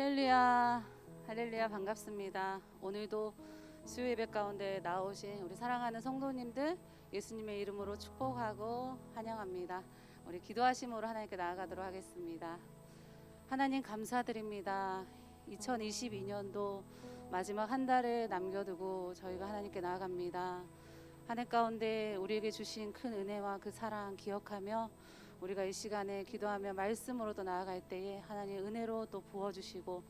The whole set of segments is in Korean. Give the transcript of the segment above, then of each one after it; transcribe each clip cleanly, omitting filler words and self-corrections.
할렐루야, 할렐루야, 반갑습니다. 오늘도 수요 예배 가운데 나오신 우리 사랑하는 성도님들 예수님의 이름으로 축복하고 환영합니다. 우리 기도하심으로 하나님께 나아가도록 하겠습니다. 하나님 감사드립니다. 2022년도 마지막 한 달을 남겨두고 저희가 하나님께 나아갑니다. 한 해 가운데 우리에게 주신 큰 은혜와 그 사랑 기억하며 우리가 이 시간에 기도하며 말씀으로도 나아갈 때에 하나님의 은혜로 또 부어주시고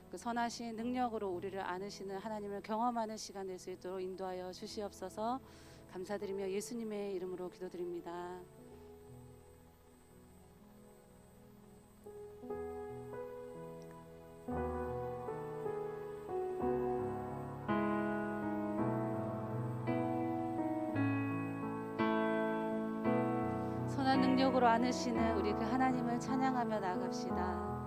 그 선하신 능력으로 우리를 안으시는 하나님을 경험하는 시간 될 수 있도록 인도하여 주시옵소서. 감사드리며 예수님의 이름으로 기도드립니다. 선한 능력으로 안으시는 우리 그 하나님을 찬양하며 나아갑시다.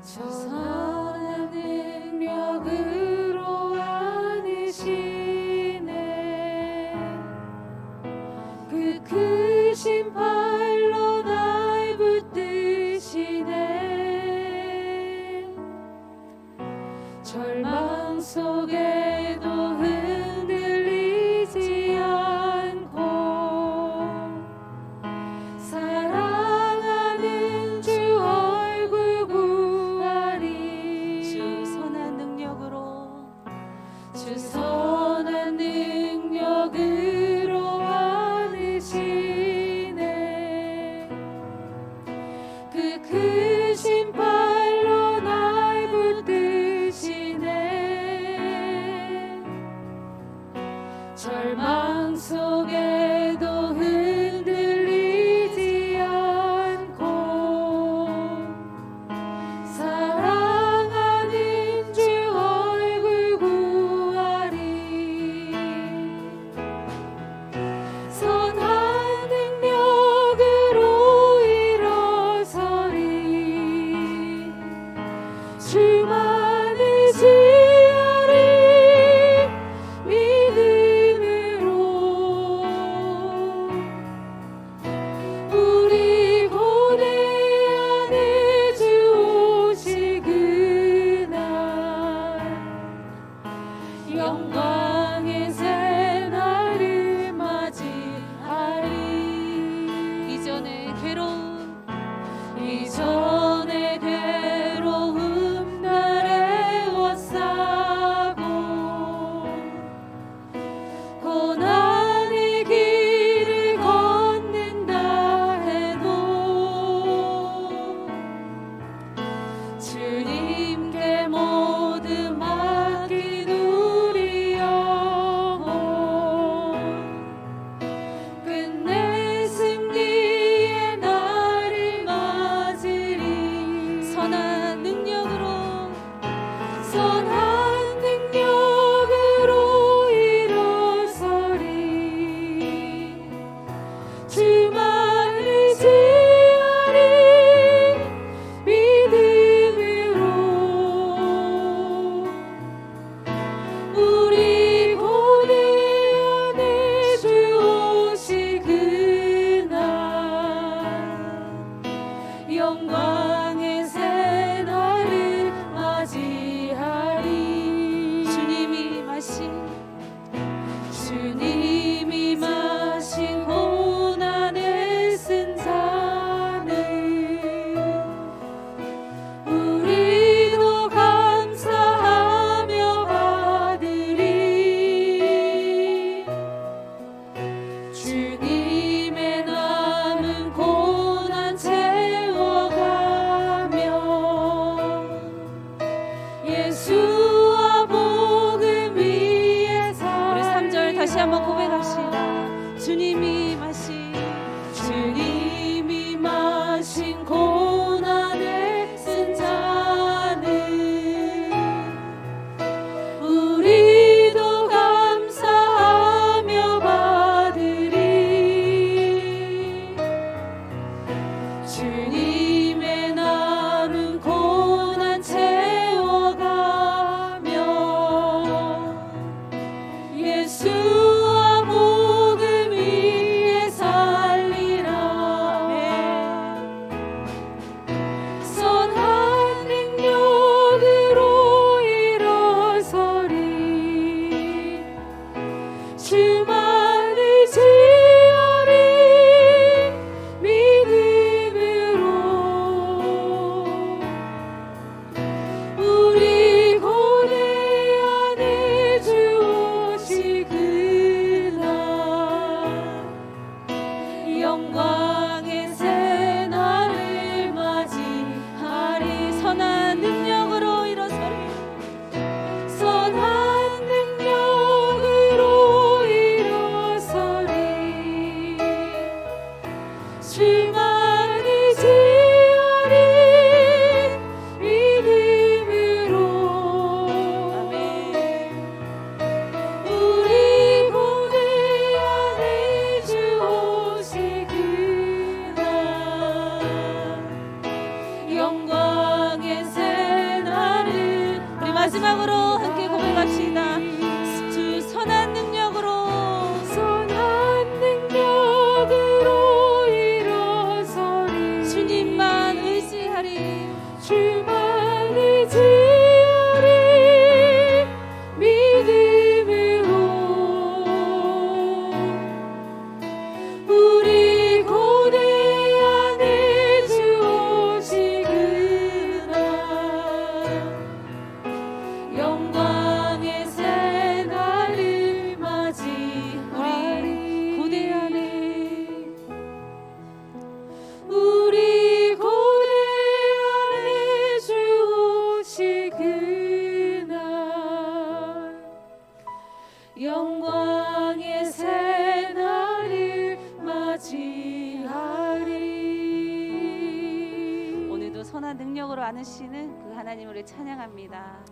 저 선한 능력으로 안으시네 그 크신 팔로 날 붙드시네 절망 속에도 흔들리지 않고 사랑하는 주 얼굴 구하리 주 선한 능력으로 주 선한 능력으로 안으시네 그 크신 팔로 날 붙드시네 절망 속에도 흔들리지 않고 사랑하는 주 얼굴 구하리 선한 능력으로 일어서리 주만을 지으리 믿음으로 우리 고뇌 안에 주 오실 그날 영광의 새날을 맞이하리 이전의 괴로움 이전의 괴로움 나를 워싸고 고난의 길을 걷는다 해도 주님께 모두 맡긴 우리 영혼 끝내 승리의 날 영광의 새 날을 맞이하리. 선한 능력으로 일어서리. 선한 능력으로 일어서리. 주만 의지하리. 믿음으로. 아멘. 우리 고뇌 안에 주 오시구나. 영광의 새 날을. 우리 마지막으로 함께 고백합시다. 주 선한 능력으로. 선한 능력으로 일어서리. 주님만 의지하리. 주만 의지하리. 믿음으로. 우리 고뇌 안에 주 오시구나. 영광의 새 날을 맞이하리. 고대 안에. 우리 고뇌 안에 주 오시구나. 영광의 새 날을 맞이하리. 오늘도 선한 능력으로 안으시는 그 하나님을 찬양합니다.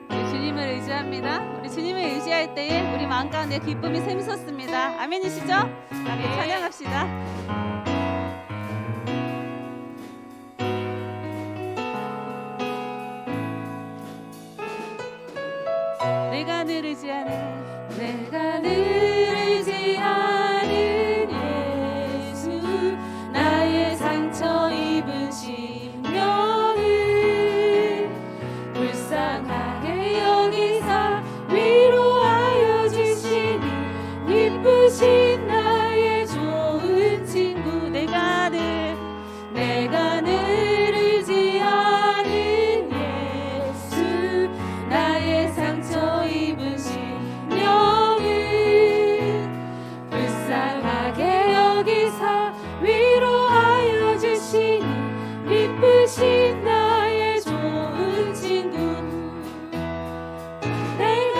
우리 주님을 의지합니다. 우리 주님을 의지할 때에 우리 마음 가운데 기쁨이 샘솟습니다. 아멘이시죠? 아멘. 찬양합시다. 내가 늘 의지하는 내가 늘 의지하는 예수. 나의 상처 입은 심령을 불쌍하게 여기사 위로하여 주시니 기쁘신 나의 좋은 친구. 내가 늘 의지하는 예수. 나의 상처 입은 심령을 불쌍하게 여기사 위로하여 주시니 기쁘신 나의 좋은 친구. 내가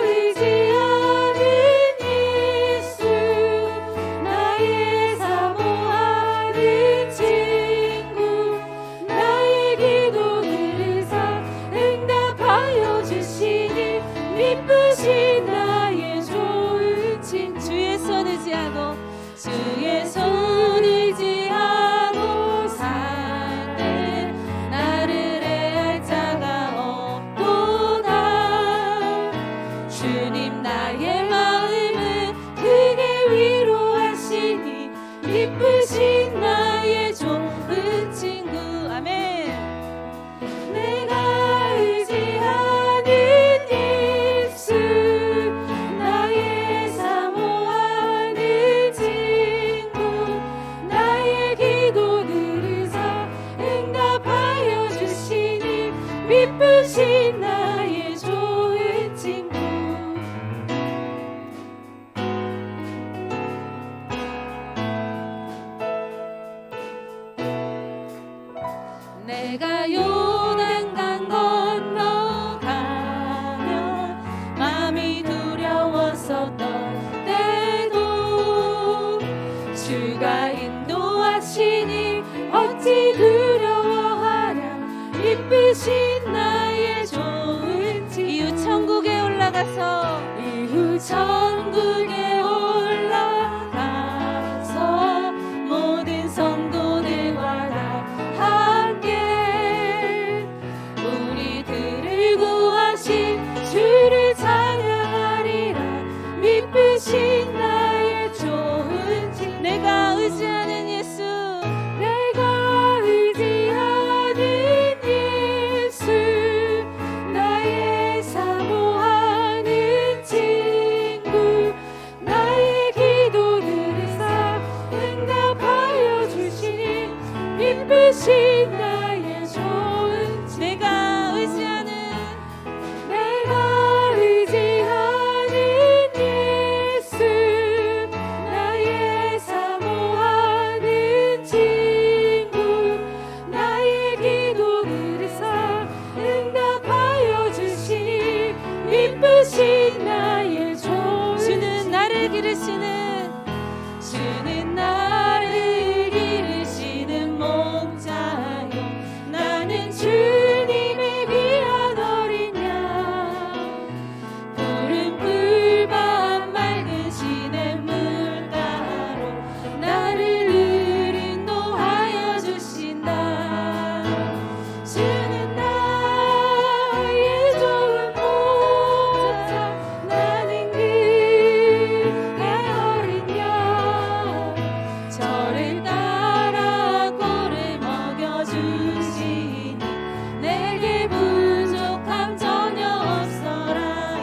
의지하는 예수. 나의 사모하는 친구. 나의 기도 들으사 응답하여 주시니 기쁘신 나의 좋은 친구. 주의 손 의지하고 주의 손 의지하고 살때 나를 해할 자가 없도다. 주님 나의 마음을 크게 위로하시니 기쁘신 나의 좋은 친구. 아멘. 내가 의지하는 예수. 나의 사모하는 친구. 나의 기도 들으사 응답하여 주시니 기쁘신 나의 좋은 친구. 내가 요단강 건너가면 마음이 두려웠었던 때도 주가 인도하시니 어찌 두려워하랴. 기쁘신 나의 좋은 친구. 이후 천국에 올라가서 이후 천국에 올라가서 모든 성도들과 다 함께 우리들을 구하신 주를 찬양하리라. 기쁘신 나의 좋은 친구. 내가 의지하는 예수. 내가 의지하는 예수. 나의 사모하는 친구. 나를 기르시는 주는 나를 기르시는 목자요 나는 주님의 귀한 어린 양 푸른 풀밭 맑은 시냇물 가로 나를 인도하여 주신다 주는 나의 좋은 목자 나는 그의 어린 양 저를 따라 꼴을 먹여주시니 내게 부족함 전혀 없어라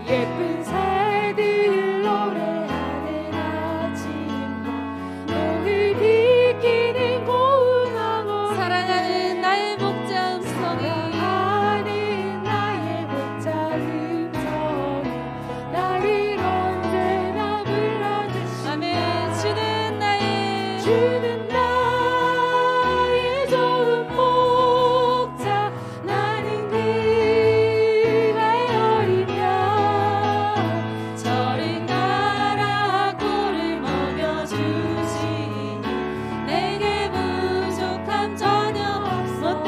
예쁜 새들 노래하는 아침과 너를 비키는 고운 항원 사랑하는 나의 목자 음성이 나를 언제나 불러주시네 아멘 주는 나의 좋은 목자 나는 그의 어린 양 저를 따라 꼴을 먹여주시니 내게 부족함 전혀 없어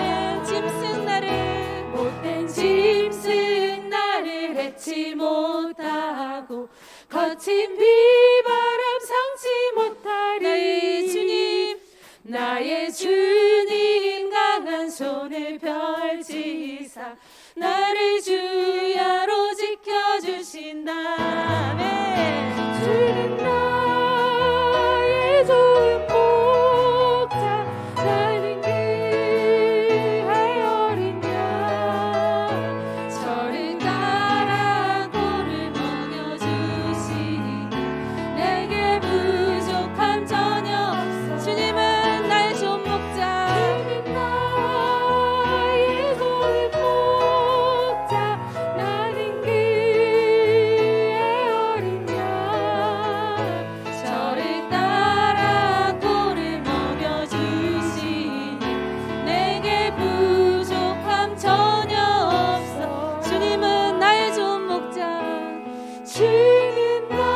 못된 짐승 나를 해치 못하고 거친 비바람 상치 못하리 나의 주님 강한 손을 펼치사 나를 주야로 지켜주신다 아멘 주는 나의 좋은 목자 나는 그의 어린 양 저를 따라 꼴을 먹여주시니 내게 부족함 전혀 없어 주님은 나의 좋은 목자 나는 그의 어린 양 저를 따라 꼴을 먹여주시니 내게 부족함 전혀 없어 주님은 나의 좋은 목자 주는 나의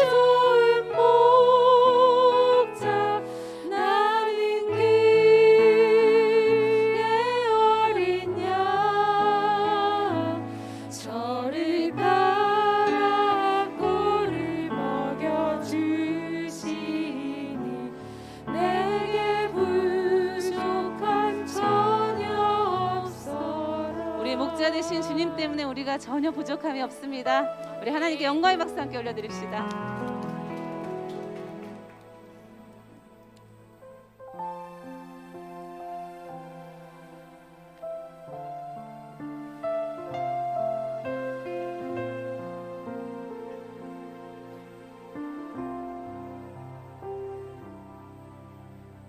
좋은 목자 나는 그의 어린 양 저를 따라 꼴을 먹여주시니 내게 부족함 전혀 없어라 우리 목자 되신 주님 때문에 우리가 전혀 부족함이 없습니다. 우리 하나님께 영광의 박수 함께 올려드립시다.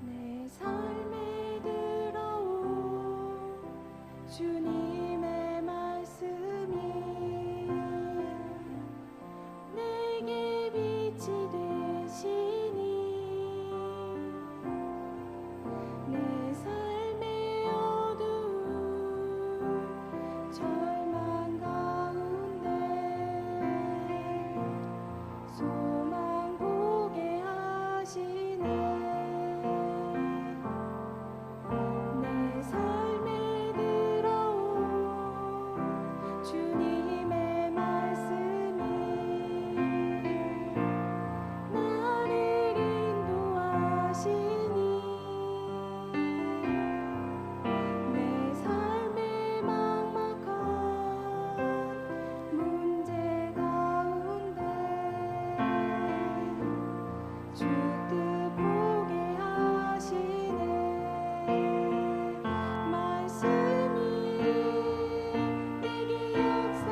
내 삶에 들어온 주님의 말씀이 내게 빛이 되시니 내 삶의 어두운 절망 가운데 소망 보게 하시네 내 삶에 들어온 주님의 말씀이 나를 인도하시니 내 삶의 막막한 문제 가운데 주 뜻 보게 하시네 말씀이 내게 역사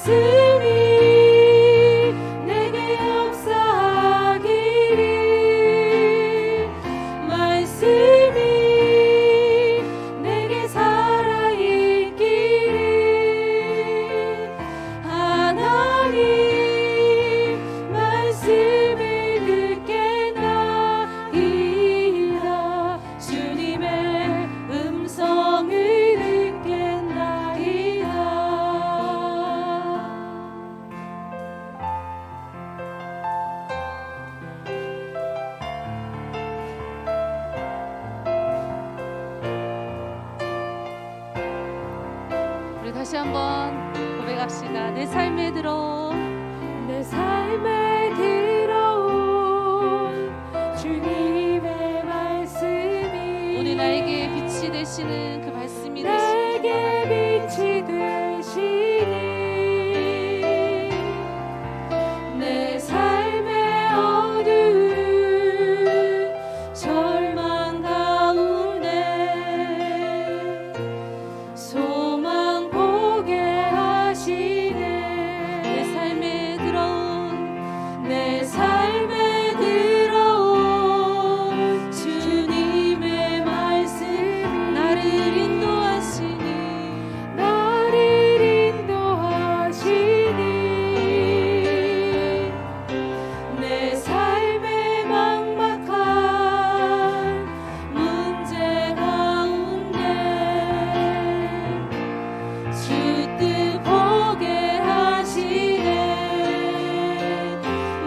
말씀이 내게 역사하기를 말씀이 내게 살아있기를 하나님 말씀을 듣겠나이다 주님의 음성을 듣겠나이다 우리 다시 한번 고백합시다. 내 삶에 들어온 내 삶에 들어온 주님의 말씀이 오늘 나에게 빛이 되시는 그 말씀이 되시는 내게 빛이 되시니 내 삶의 어두운 절망 가운데 소망 보게 하시네 내 삶에 들어온 내 삶에 들어온 주님의 말씀이 나를 인도하시니 나를 인도하시니 내 삶의 막막한 문제 가운데 주 뜻 보게 하시네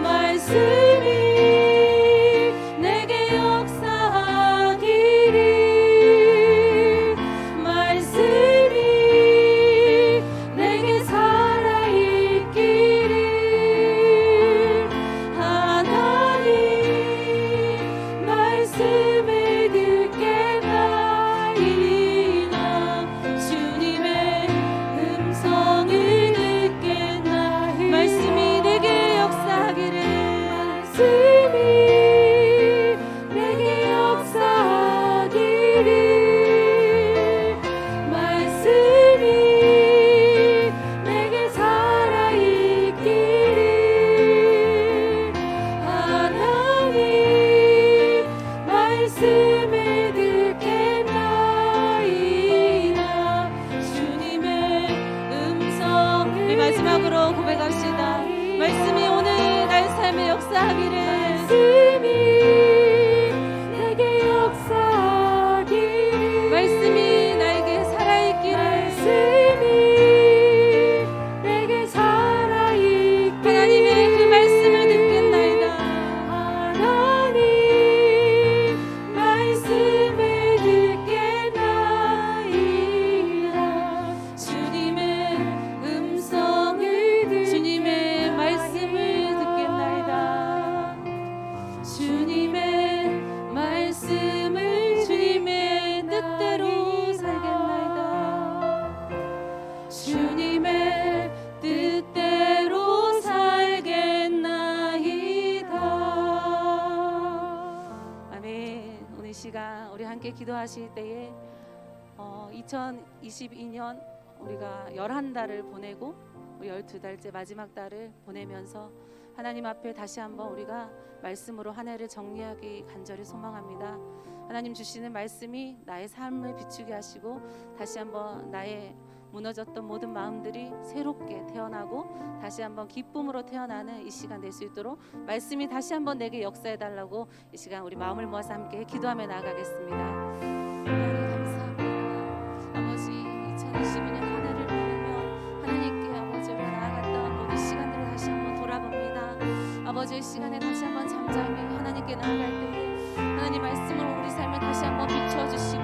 말씀이 내게 역사하기를 말씀이 내게 살아있기를 하나님 말씀을 듣겠나이다 주님의 음성을 듣겠나이다 말씀이 내게 역사하기를 말씀이 내게 역사하기를 말씀이 내게 살아있기를 하나님 말씀을 듣겠나이다 주님의 음성을 우리 마지막으로 고백합시다. 말씀이 오늘 나의 삶에 역사하기를 말씀이 내게 역사하기를 말씀이 나에게 살아있기를 말씀이 내게 살아있기를 하나님의 그 말씀을 듣겠나이다 하나님 말씀을 듣겠나이다 주님의 음성을 주님의 말씀을 듣겠나이다 주님의 말씀을 주님의 뜻대로 살겠나이다 주님의 뜻대로 살겠나이다 아멘. 오늘 시간 우리 함께 기도하실 때에 2022년 우리가 11달을 보내고 우리 12달째 마지막 달을 보내면서 하나님 앞에 다시 한번 우리가 말씀으로 한 해를 정리하기 간절히 소망합니다. 하나님 주시는 말씀이 나의 삶을 비추게 하시고 다시 한번 나의 무너졌던 모든 마음들이 새롭게 태어나고 다시 한번 기쁨으로 태어나는 이 시간 될 수 있도록 말씀이 다시 한번 내게 역사해 달라고 이 시간 우리 마음을 모아서 함께 기도하며 나아가겠습니다. 하나님 감사합니다. 아버지 2022년 한 해를 보내며 하나님께 아버지 우리가 나아갔던 모든 시간들을 다시 한번 돌아봅니다. 아버지의 시간에 다시 한번 잠잠히 하나님께 나아갈 때에 하나님 말씀으로 우리 삶을 다시 한번 비춰주시고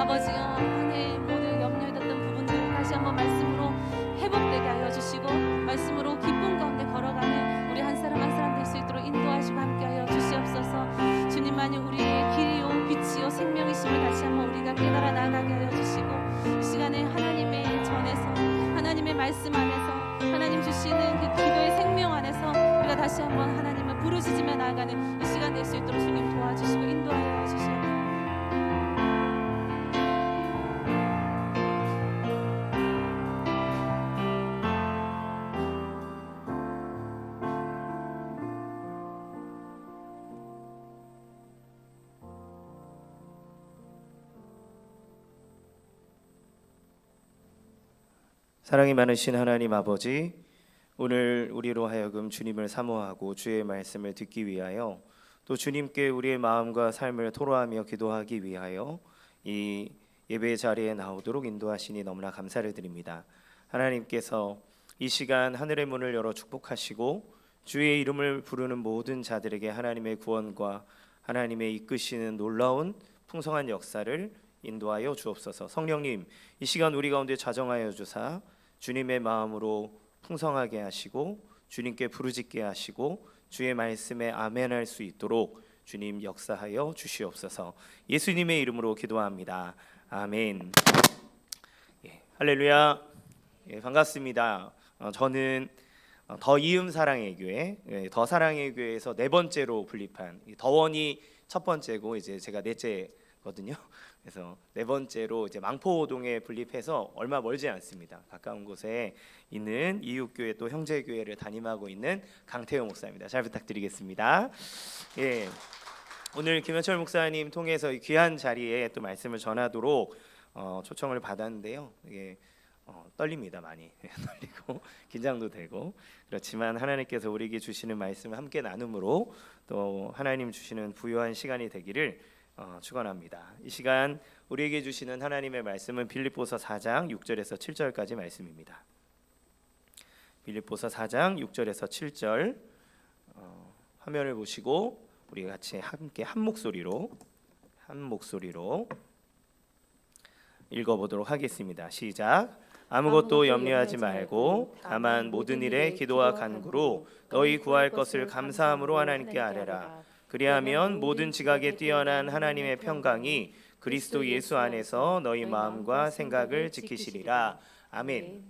아버지여 한 해의 모든 염려했던 부분들을 다시 한번 말씀으로 회복되게 하여 주시고 말씀으로 기쁨 가운데 걸어가는 우리 한 사람 한 사람 될 수 있도록 인도하시고 함께하여 주시옵소서. 주님만이 우리의 길이요 빛이요 생명이심을 다시 한번 우리가 깨달아 나가게 하여 주시고 이 시간에 하나님의 전에서 하나님의 말씀 안에서 하나님 주시는 그 기도의 생명 안에서 우리가 다시 한번 하나님을 부르짖으며 나아가는 이 시간 될 수 있도록 주님 도와주시고 인도하여 주시옵소서. 사랑이 많으신 하나님 아버지, 오늘 우리로 하여금 주님을 사모하고 주의 말씀을 듣기 위하여 또 주님께 우리의 마음과 삶을 토로하며 기도하기 위하여 이 예배 자리에 나오도록 인도하시니 너무나 감사를 드립니다. 하나님께서 이 시간 하늘의 문을 열어 축복하시고 주의 이름을 부르는 모든 자들에게 하나님의 구원과 하나님의 이끄시는 놀라운 풍성한 역사를 인도하여 주옵소서. 성령님, 이 시간 우리 가운데 자정하여 주사 주님의 마음으로 풍성하게 하시고 주님께 부르짖게 하시고 주의 말씀에 아멘할 수 있도록 주님 역사하여 주시옵소서. 예수님의 이름으로 기도합니다. 아멘. 할렐루야. 반갑습니다. 저는 더 이음 사랑의 교회, 더 사랑의 교회에서 네 번째로 분립한 더원이 첫 번째고 이제 제가 넷째거든요. 그래서 네 번째로 이제 망포동에 분립해서 얼마 멀지 않습니다. 가까운 곳에 있는 이웃교회 또 형제교회를 담임하고 있는 강태호 목사입니다. 잘 부탁드리겠습니다. 예, 오늘 김현철 목사님 통해서 이 귀한 자리에 또 말씀을 전하도록 초청을 받았는데요. 이게 떨립니다. 많이 떨리고 긴장도 되고 그렇지만 하나님께서 우리에게 주시는 말씀을 함께 나눔으로 또 하나님 주시는 부요한 시간이 되기를 축원합니다. 이 시간 우리에게 주시는 하나님의 말씀은 빌립보서 4장 6절에서 7절까지 말씀입니다. 빌립보서 4장 6절에서 7절 화면을 보시고 우리 같이 함께 한 목소리로 읽어보도록 하겠습니다. 시작. 아무것도 염려하지 말고 다만 모든 일에 기도와 간구로 너희 구할 것을 감사함으로 하나님께 아뢰라. 그리하면 모든 지각에 뛰어난 하나님의 평강이 그리스도 예수 안에서 너희 마음과 생각을 지키시리라. 아멘.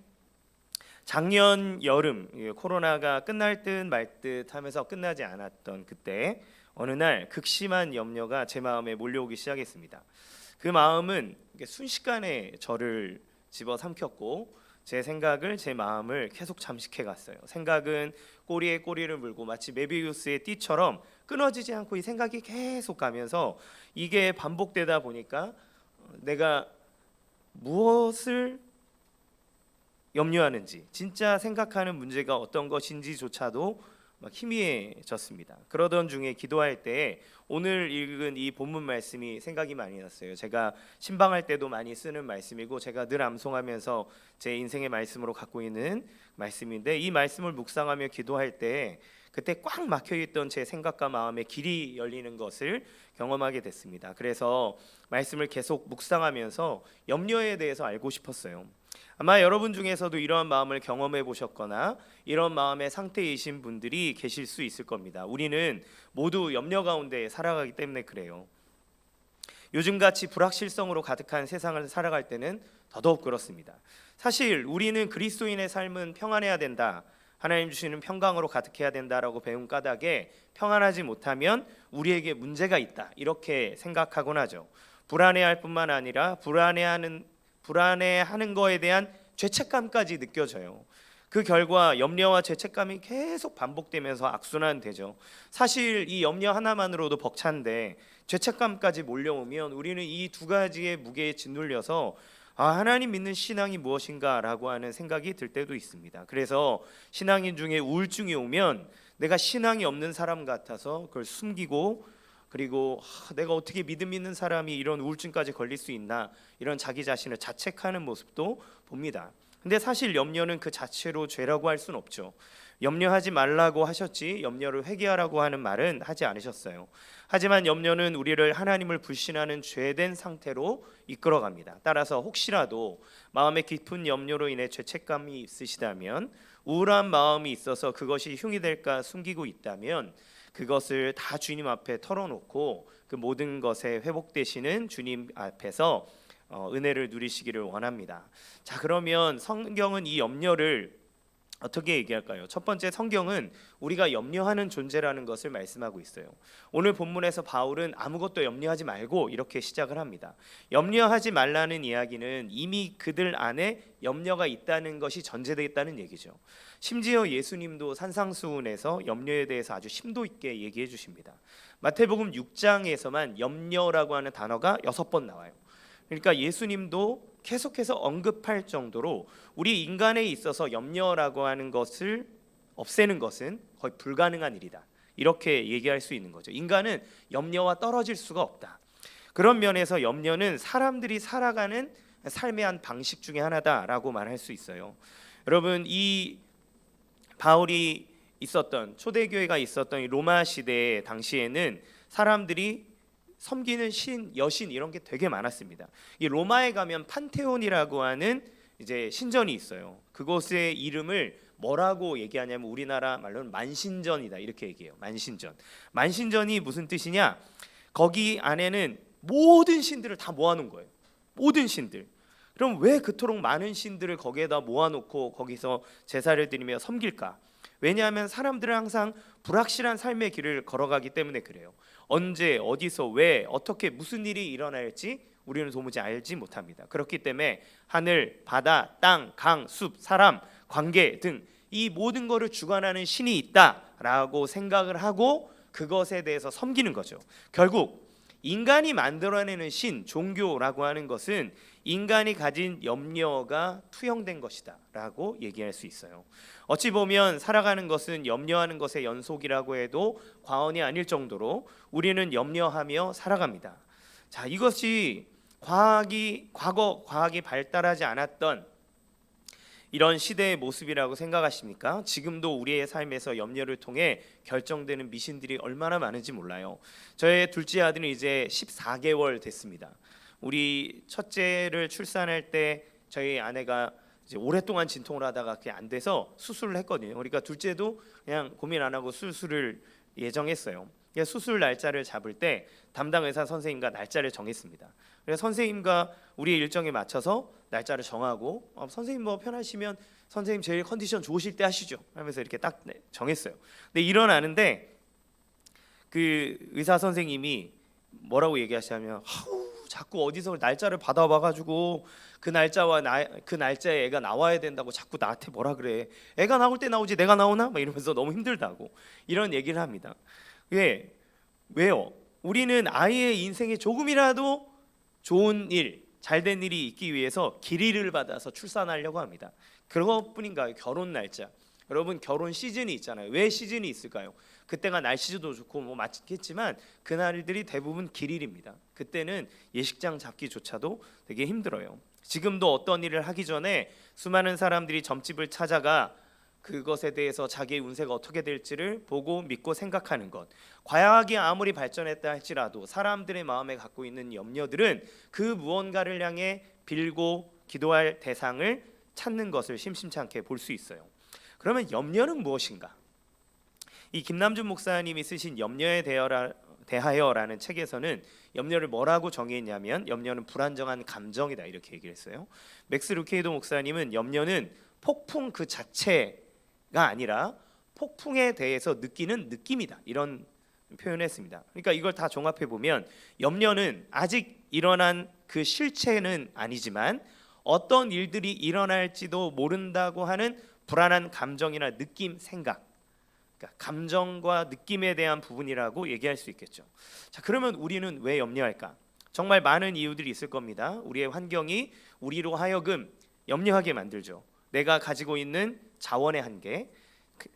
작년 여름 코로나가 끝날 듯 말 듯 하면서 끝나지 않았던 그때 어느 날 극심한 염려가 제 마음에 몰려오기 시작했습니다. 그 마음은 순식간에 저를 집어삼켰고 제 생각을 제 마음을 계속 잠식해 갔어요. 생각은 꼬리에 꼬리를 물고 마치 메비우스의 띠처럼 끊어지지 않고 이 생각이 계속 가면서 이게 반복되다 보니까 내가 무엇을 염려하는지 진짜 생각하는 문제가 어떤 것인지조차도 막 희미해졌습니다. 그러던 중에 기도할 때 오늘 읽은 이 본문 말씀이 생각이 많이 났어요. 제가 신방할 때도 많이 쓰는 말씀이고 제가 늘 암송하면서 제 인생의 말씀으로 갖고 있는 말씀인데 이 말씀을 묵상하며 기도할 때 그때 꽉 막혀있던 제 생각과 마음의 길이 열리는 것을 경험하게 됐습니다. 그래서 말씀을 계속 묵상하면서 염려에 대해서 알고 싶었어요. 아마 여러분 중에서도 이러한 마음을 경험해 보셨거나 이런 마음의 상태이신 분들이 계실 수 있을 겁니다. 우리는 모두 염려 가운데 살아가기 때문에 그래요. 요즘같이 불확실성으로 가득한 세상을 살아갈 때는 더더욱 그렇습니다. 사실 우리는 그리스도인의 삶은 평안해야 된다, 하나님 주시는 평강으로 가득해야 된다라고 배운 까닭에 평안하지 못하면 우리에게 문제가 있다 이렇게 생각하곤 하죠. 불안해할 뿐만 아니라 불안해하는 거에 대한 죄책감까지 느껴져요. 그 결과 염려와 죄책감이 계속 반복되면서 악순환되죠. 사실 이 염려 하나만으로도 벅찬데 죄책감까지 몰려오면 우리는 이 두 가지의 무게에 짓눌려서 하나님 믿는 신앙이 무엇인가라고 하는 생각이 들 때도 있습니다. 그래서 신앙인 중에 우울증이 오면 내가 신앙이 없는 사람 같아서 그걸 숨기고 그리고 내가 어떻게 믿음 있는 사람이 이런 우울증까지 걸릴 수 있나 이런 자기 자신을 자책하는 모습도 봅니다. 근데 사실 염려는 그 자체로 죄라고 할 수는 없죠. 염려하지 말라고 하셨지 염려를 회개하라고 하는 말은 하지 않으셨어요. 하지만 염려는 우리를 하나님을 불신하는 죄된 상태로 이끌어갑니다. 따라서 혹시라도 마음에 깊은 염려로 인해 죄책감이 있으시다면, 우울한 마음이 있어서 그것이 흉이 될까 숨기고 있다면 그것을 다 주님 앞에 털어놓고 그 모든 것에 회복되시는 주님 앞에서 은혜를 누리시기를 원합니다. 자, 그러면 성경은 이 염려를 어떻게 얘기할까요? 첫 번째, 성경은 우리가 염려하는 존재라는 것을 말씀하고 있어요. 오늘 본문에서 바울은 아무것도 염려하지 말고 이렇게 시작을 합니다. 염려하지 말라는 이야기는 이미 그들 안에 염려가 있다는 것이 전제되어 있다는 얘기죠. 심지어 예수님도 산상수훈에서 염려에 대해서 아주 심도 있게 얘기해 주십니다. 마태복음 6장에서만 염려라고 하는 단어가 6번 나와요. 그러니까 예수님도 계속해서 언급할 정도로 우리 인간에 있어서 염려라고 하는 것을 없애는 것은 거의 불가능한 일이다. 이렇게 얘기할 수 있는 거죠. 인간은 염려와 떨어질 수가 없다. 그런 면에서 염려는 사람들이 살아가는 삶의 한 방식 중에 하나다라고 말할 수 있어요. 여러분, 이 바울이 있었던 초대교회가 있었던 이 로마 시대 당시에는 사람들이 섬기는 신, 여신 이런 게 되게 많았습니다. 이 로마에 가면 판테온이라고 하는 이제 신전이 있어요. 그곳의 이름을 뭐라고 얘기하냐면 우리나라 말로는 만신전이다 이렇게 얘기해요. 만신전. 만신전이 무슨 뜻이냐? 거기 안에는 모든 신들을 다 모아놓은 거예요. 모든 신들. 그럼 왜 그토록 많은 신들을 거기에다 모아놓고 거기서 제사를 드리며 섬길까? 왜냐하면 사람들은 항상 불확실한 삶의 길을 걸어가기 때문에 그래요. 언제, 어디서, 왜, 어떻게, 무슨 일이 일어날지 우리는 도무지 알지 못합니다. 그렇기 때문에 하늘, 바다, 땅, 강, 숲, 사람, 관계 등 이 모든 것을 주관하는 신이 있다라고 생각을 하고 그것에 대해서 섬기는 거죠. 결국 인간이 만들어내는 신, 종교라고 하는 것은 인간이 가진 염려가 투영된 것이다 라고 얘기할 수 있어요. 어찌 보면 살아가는 것은 염려하는 것의 연속이라고 해도 과언이 아닐 정도로 우리는 염려하며 살아갑니다. 자, 이것이 과거 과학이 발달하지 않았던 이런 시대의 모습이라고 생각하십니까? 지금도 우리의 삶에서 염려를 통해 결정되는 미신들이 얼마나 많은지 몰라요. 저의 둘째 아들은 이제 14개월 됐습니다. 우리 첫째를 출산할 때 저희 아내가 이제 오랫동안 진통을 하다가 그게 안 돼서 수술을 했거든요. 그러니까 둘째도 그냥 고민 안 하고 수술을 예정했어요. 수술 날짜를 잡을 때 담당 의사 선생님과 날짜를 정했습니다. 그래서 선생님과 우리 일정에 맞춰서 날짜를 정하고 선생님 뭐 편하시면 선생님 제일 컨디션 좋으실 때 하시죠 하면서 이렇게 딱 정했어요. 근데 일어나는데 그 의사 선생님이 뭐라고 얘기하시냐면 자꾸 어디서 날짜를 받아와가지고 그 날짜와 그 날짜에 애가 나와야 된다고 자꾸 나한테 뭐라 그래. 애가 나올 때 나오지 내가 나오나? 막 이러면서 너무 힘들다고 이런 얘기를 합니다. 왜요? 우리는 아이의 인생에 조금이라도 좋은 일, 잘된 일이 있기 위해서 길이를 받아서 출산하려고 합니다. 그것뿐인가요? 결혼 날짜. 여러분 결혼 시즌이 있잖아요. 왜 시즌이 있을까요? 그때가 날씨도 좋고 뭐 맞겠지만 그날들이 대부분 길일입니다. 그때는 예식장 잡기조차도 되게 힘들어요. 지금도 어떤 일을 하기 전에 수많은 사람들이 점집을 찾아가 그것에 대해서 자기의 운세가 어떻게 될지를 보고 믿고 생각하는 것. 과학이 아무리 발전했다 할지라도 사람들의 마음에 갖고 있는 염려들은 그 무언가를 향해 빌고 기도할 대상을 찾는 것을 심심치 않게 볼 수 있어요. 그러면 염려는 무엇인가? 이 김남준 목사님이 쓰신 염려에 대하여라는 책에서는 염려를 뭐라고 정의했냐면 염려는 불안정한 감정이다 이렇게 얘기를 했어요. 맥스 루케이도 목사님은 염려는 폭풍 그 자체가 아니라 폭풍에 대해서 느끼는 느낌이다 이런 표현을 했습니다. 그러니까 이걸 다 종합해 보면 염려는 아직 일어난 그 실체는 아니지만 어떤 일들이 일어날지도 모른다고 하는 불안한 감정이나 느낌, 생각, 그러니까 감정과 느낌에 대한 부분이라고 얘기할 수 있겠죠. 자, 그러면 우리는 왜 염려할까? 정말 많은 이유들이 있을 겁니다. 우리의 환경이 우리로 하여금 염려하게 만들죠. 내가 가지고 있는 자원의 한계,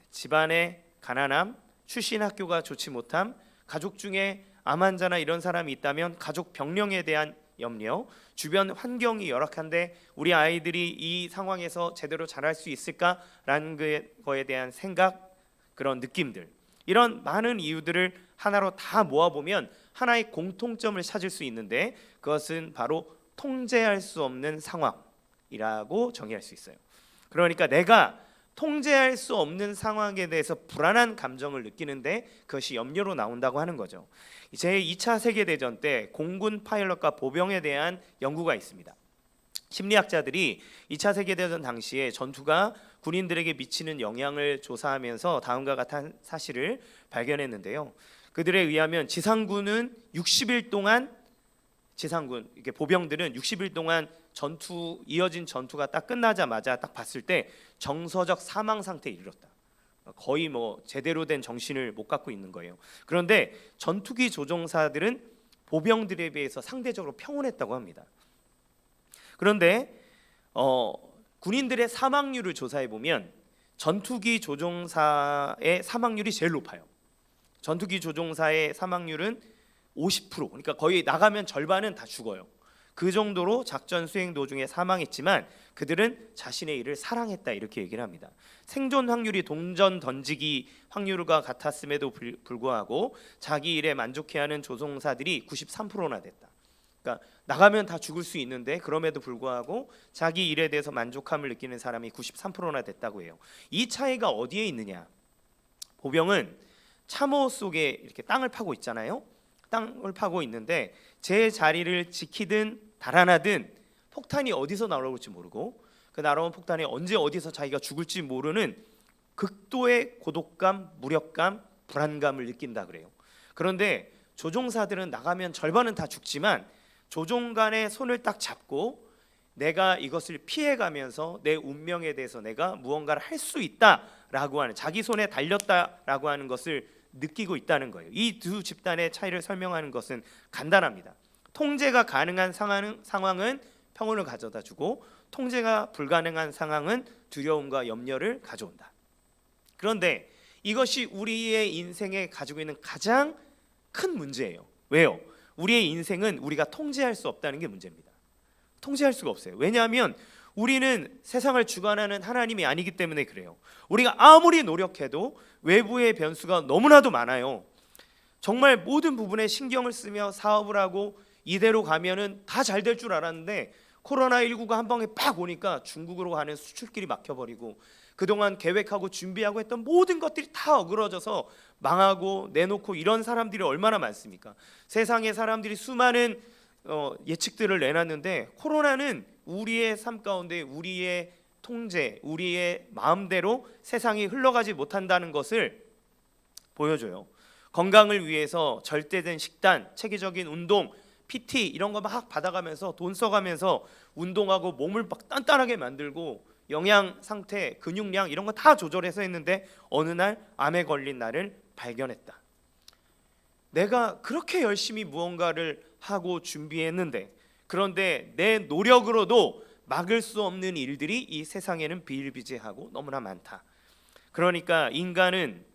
집안의 가난함, 출신 학교가 좋지 못함, 가족 중에 암 환자나 이런 사람이 있다면 가족 병령에 대한 염려, 주변 환경이 열악한데 우리 아이들이 이 상황에서 제대로 자랄 수 있을까라는 거에 대한 생각, 그런 느낌들, 이런 많은 이유들을 하나로 다 모아보면 하나의 공통점을 찾을 수 있는데 그것은 바로 통제할 수 없는 상황이라고 정의할 수 있어요. 그러니까 내가 통제할 수 없는 상황에 대해서 불안한 감정을 느끼는데 그것이 염려로 나온다고 하는 거죠. 제2차 세계대전 때 공군 파일럿과 보병에 대한 연구가 있습니다. 심리학자들이 2차 세계대전 당시에 전투가 군인들에게 미치는 영향을 조사하면서 다음과 같은 사실을 발견했는데요. 그들에 의하면 지상군은 60일 동안 이게 보병들은 60일 동안 이어진 전투가 딱 끝나자마자 딱 봤을 때 정서적 사망 상태에 이르렀다. 거의 뭐 제대로 된 정신을 못 갖고 있는 거예요. 그런데 전투기 조종사들은 보병들에 비해서 상대적으로 평온했다고 합니다. 그런데 군인들의 사망률을 조사해 보면 전투기 조종사의 사망률이 제일 높아요. 전투기 조종사의 사망률은 50%, 그러니까 거의 나가면 절반은 다 죽어요. 그 정도로 작전 수행 도중에 사망했지만 그들은 자신의 일을 사랑했다 이렇게 얘기를 합니다. 생존 확률이 동전 던지기 확률과 같았음에도 불구하고 자기 일에 만족해하는 조종사들이 93%나 됐다. 그러니까 나가면 다 죽을 수 있는데 그럼에도 불구하고 자기 일에 대해서 만족함을 느끼는 사람이 93%나 됐다고 해요. 이 차이가 어디에 있느냐? 보병은 참호 속에 이렇게 땅을 파고 있잖아요. 땅을 파고 있는데 제 자리를 지키든 달아나든 폭탄이 어디서 날아올지 모르고 그 날아온 폭탄이 언제 어디서 자기가 죽을지 모르는 극도의 고독감, 무력감, 불안감을 느낀다 그래요. 그런데 조종사들은 나가면 절반은 다 죽지만 조종관의 손을 딱 잡고 내가 이것을 피해가면서 내 운명에 대해서 내가 무언가를 할 수 있다라고 하는, 자기 손에 달렸다라고 하는 것을 느끼고 있다는 거예요. 이 두 집단의 차이를 설명하는 것은 간단합니다. 통제가 가능한 상황은 평온을 가져다 주고 통제가 불가능한 상황은 두려움과 염려를 가져온다. 그런데 이것이 우리의 인생에 가지고 있는 가장 큰 문제예요. 왜요? 우리의 인생은 우리가 통제할 수 없다는 게 문제입니다. 통제할 수가 없어요. 왜냐하면 우리는 세상을 주관하는 하나님이 아니기 때문에 그래요. 우리가 아무리 노력해도 외부의 변수가 너무나도 많아요. 정말 모든 부분에 신경을 쓰며 사업을 하고 이대로 가면은 다 잘 될 줄 알았는데 코로나19가 한 방에 팍 오니까 중국으로 가는 수출길이 막혀버리고 그동안 계획하고 준비하고 했던 모든 것들이 다 어그러져서 망하고 내놓고 이런 사람들이 얼마나 많습니까? 세상의 사람들이 수많은 예측들을 내놨는데 코로나는 우리의 삶 가운데 우리의 통제, 우리의 마음대로 세상이 흘러가지 못한다는 것을 보여줘요. 건강을 위해서 절대된 식단, 체계적인 운동, PT 이런 거 막 받아가면서 돈 써가면서 운동하고 몸을 막 단단하게 만들고 영양 상태, 근육량 이런 거 다 조절해서 했는데 어느 날 암에 걸린 나를 발견했다. 내가 그렇게 열심히 무언가를 하고 준비했는데 그런데 내 노력으로도 막을 수 없는 일들이 이 세상에는 비일비재하고 너무나 많다. 그러니까 인간은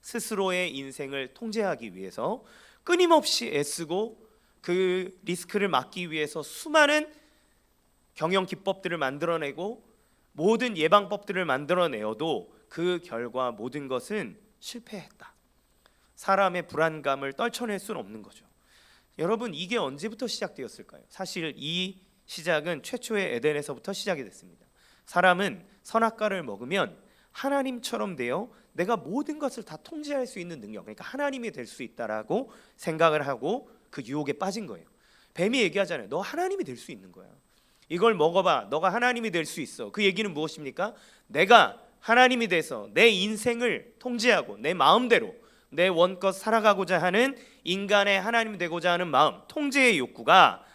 스스로의 인생을 통제하기 위해서 끊임없이 애쓰고 그 리스크를 막기 위해서 수많은 경영 기법들을 만들어내고 모든 예방법들을 만들어내어도 그 결과 모든 것은 실패했다. 사람의 불안감을 떨쳐낼 수는 없는 거죠. 여러분, 이게 언제부터 시작되었을까요? 사실 이 시작은 최초의 에덴에서부터 시작이 됐습니다. 사람은 선악과를 먹으면 하나님처럼 되어 내가 모든 것을 다 통제할 수 있는 능력, 그러니까 하나님이 될 수 있다라고 생각을 하고 그 유혹에 빠진 거예요. 뱀이 얘기하잖아요. 너 하나님이 될 수 있는 거야. 이걸 먹어봐. 너가 하나님이 될 수 있어. 그 얘기는 무엇입니까? 내가 하나님이 돼서 내 인생을 통제하고 내 마음대로 내 원껏 살아가고자 하는 인간의 하나님이 되고자 하는 마음, 통제의 욕구가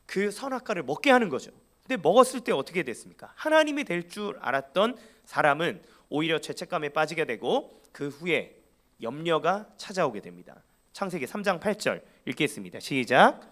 그 선악과를 먹게 하는 거죠. 근데 먹었을 때 어떻게 됐습니까? 하나님이 될 줄 알았던 사람은 오히려 죄책감에 빠지게 되고 그 후에 염려가 찾아오게 됩니다. 창세기 3장 8절 읽겠습니다. 시작.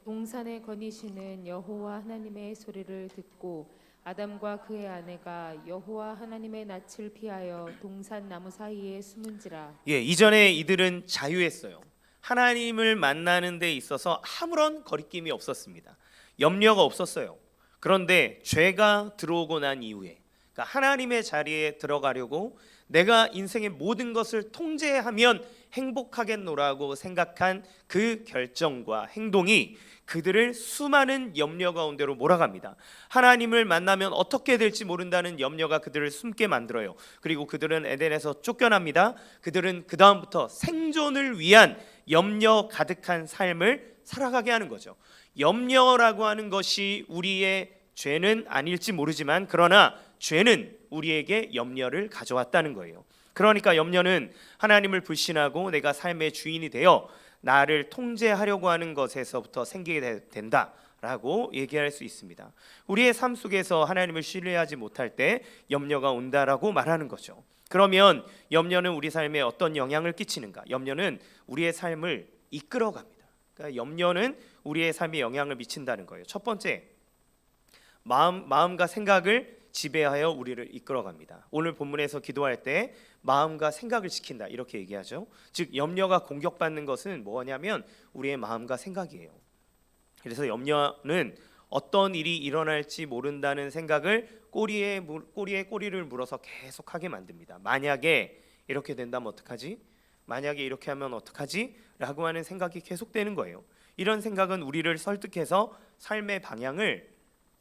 동산에 거니시는 여호와 하나님의 소리를 듣고 아담과 그의 아내가 여호와 하나님의 낯을 피하여 동산 나무 사이에 숨은지라. 이전에 이들은 자유했어요. 하나님을 만나는 데 있어서 아무런 거리낌이 없었습니다. 염려가 없었어요. 그런데 죄가 들어오고 난 이후에, 그러니까 하나님의 자리에 들어가려고 내가 인생의 모든 것을 통제하면 행복하겠노라고 생각한 그 결정과 행동이 그들을 수많은 염려 가운데로 몰아갑니다. 하나님을 만나면 어떻게 될지 모른다는 염려가 그들을 숨게 만들어요. 그리고 그들은 에덴에서 쫓겨납니다. 그들은 그 다음부터 생존을 위한 염려 가득한 삶을 살아가게 하는 거죠. 염려라고 하는 것이 우리의 죄는 아닐지 모르지만 그러나 죄는 우리에게 염려를 가져왔다는 거예요. 그러니까 염려는 하나님을 불신하고 내가 삶의 주인이 되어 나를 통제하려고 하는 것에서부터 생기게 된다라고 얘기할 수 있습니다. 우리의 삶 속에서 하나님을 신뢰하지 못할 때 염려가 온다라고 말하는 거죠. 그러면 염려는 우리 삶에 어떤 영향을 끼치는가? 염려는 우리의 삶을 이끌어갑니다. 그러니까 염려는 우리의 삶에 영향을 미친다는 거예요. 첫 번째, 마음과 생각을 지배하여 우리를 이끌어갑니다. 오늘 본문에서 기도할 때 마음과 생각을 지킨다 이렇게 얘기하죠. 즉 염려가 공격받는 것은 뭐냐면 우리의 마음과 생각이에요. 그래서 염려는 어떤 일이 일어날지 모른다는 생각을 꼬리에 꼬리를 물어서 계속하게 만듭니다. 만약에 이렇게 된다면 어떡하지? 만약에 이렇게 하면 어떡하지? 라고 하는 생각이 계속되는 거예요. 이런 생각은 우리를 설득해서 삶의 방향을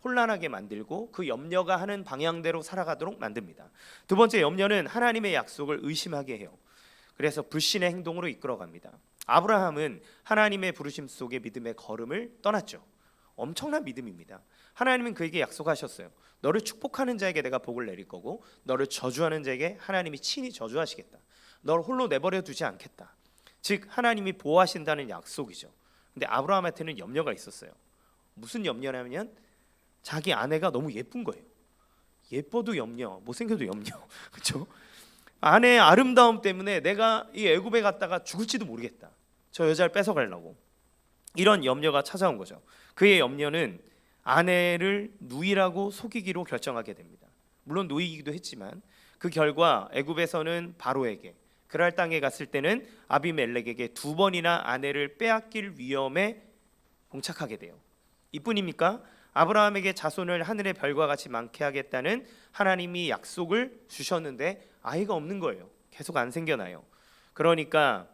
혼란하게 만들고 그 염려가 하는 방향대로 살아가도록 만듭니다. 두 번째, 염려는 하나님의 약속을 의심하게 해요. 그래서 불신의 행동으로 이끌어갑니다. 아브라함은 하나님의 부르심 속에 믿음의 걸음을 떠났죠. 엄청난 믿음입니다. 하나님은 그에게 약속하셨어요. 너를 축복하는 자에게 내가 복을 내릴 거고 너를 저주하는 자에게 하나님이 친히 저주하시겠다. 너를 홀로 내버려 두지 않겠다. 즉 하나님이 보호하신다는 약속이죠. 근데 아브라함한테는 염려가 있었어요. 무슨 염려냐면 자기 아내가 너무 예쁜 거예요. 예뻐도 염려, 못생겨도 염려. 그렇죠? 아내의 아름다움 때문에 내가 이 애굽에 갔다가 죽을지도 모르겠다. 저 여자를 뺏어가려고. 이런 염려가 찾아온 거죠. 그의 염려는 아내를 누이라고 속이기로 결정하게 됩니다. 물론 누이기도 했지만 그 결과 애굽에서는 바로에게, 그랄 땅에 갔을 때는 아비멜렉에게 2번이나 아내를 빼앗길 위험에 봉착하게 돼요. 이뿐입니까? 아브라함에게 자손을 하늘의 별과 같이 많게 하겠다는 하나님이 약속을 주셨는데 아이가 없는 거예요. 계속 안 생겨나요. 그러니까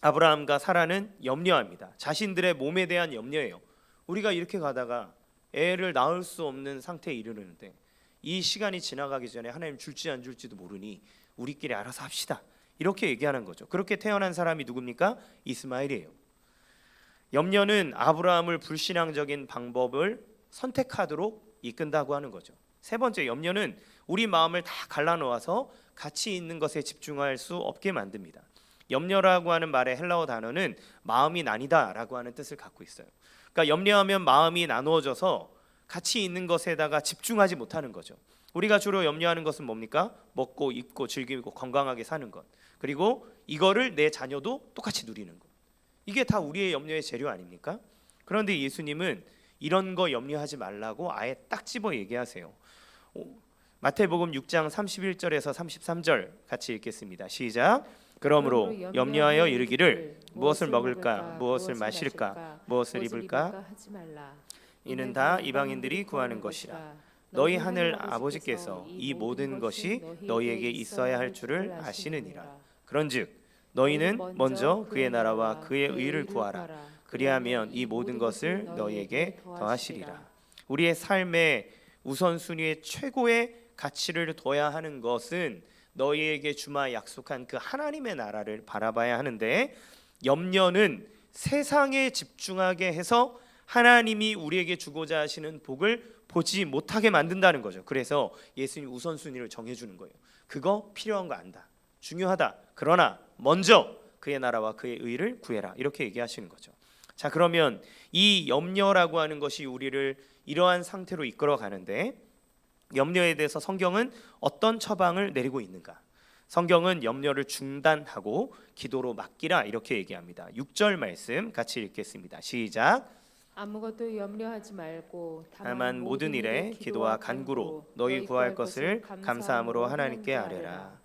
아브라함과 사라는 염려합니다. 자신들의 몸에 대한 염려예요. 우리가 이렇게 가다가 애를 낳을 수 없는 상태에 이르는데 이 시간이 지나가기 전에 하나님 줄지 안 줄지도 모르니 우리끼리 알아서 합시다. 이렇게 얘기하는 거죠. 그렇게 태어난 사람이 누굽니까? 이스마엘이에요. 염려는 아브라함을 불신앙적인 방법을 선택하도록 이끈다고 하는 거죠. 세 번째, 염려는 우리 마음을 다 갈라놓아서 가치 있는 것에 집중할 수 없게 만듭니다. 염려라고 하는 말의 헬라어 단어는 마음이 나뉘다라고 하는 뜻을 갖고 있어요. 그러니까 염려하면 마음이 나누어져서 가치 있는 것에다가 집중하지 못하는 거죠. 우리가 주로 염려하는 것은 뭡니까? 먹고 입고 즐기고 건강하게 사는 것. 그리고 이거를 내 자녀도 똑같이 누리는 것. 이게 다 우리의 염려의 재료 아닙니까? 그런데 예수님은 이런 거 염려하지 말라고 아예 딱 집어 얘기하세요. 마태복음 6장 31절에서 33절 같이 읽겠습니다. 시작. 그러므로 염려하여 이르기를 무엇을 먹을까, 무엇을 마실까, 무엇을 입을까 하지 말라. 이는 다 이방인들이 구하는 것이라. 너희 하늘 아버지께서 이 모든 것이 너희에게 있어야 할 줄을 아시느니라. 그런즉 너희는 먼저 그의 나라와 그의 의를 구하라. 그리하면 이 모든 것을 너희에게 더하시리라. 우리의 삶의 우선순위의 최고의 가치를 둬야 하는 것은 너희에게 주마 약속한 그 하나님의 나라를 바라봐야 하는데, 염려는 세상에 집중하게 해서 하나님이 우리에게 주고자 하시는 복을 보지 못하게 만든다는 거죠. 그래서 예수님 우선순위를 정해주는 거예요. 그거 필요한 거 안다, 중요하다. 그러나 먼저 그의 나라와 그의 의를 구해라. 이렇게 얘기하시는 거죠. 자, 그러면 이 염려라고 하는 것이 우리를 이러한 상태로 이끌어 가는데, 염려에 대해서 성경은 어떤 처방을 내리고 있는가? 성경은 염려를 중단하고 기도로 맡기라 이렇게 얘기합니다. 6절 말씀 같이 읽겠습니다. 시작. 아무것도 염려하지 말고 다만 모든 일에 기도와 간구로 너희 구할 것을 감사함으로 하나님께 아뢰라.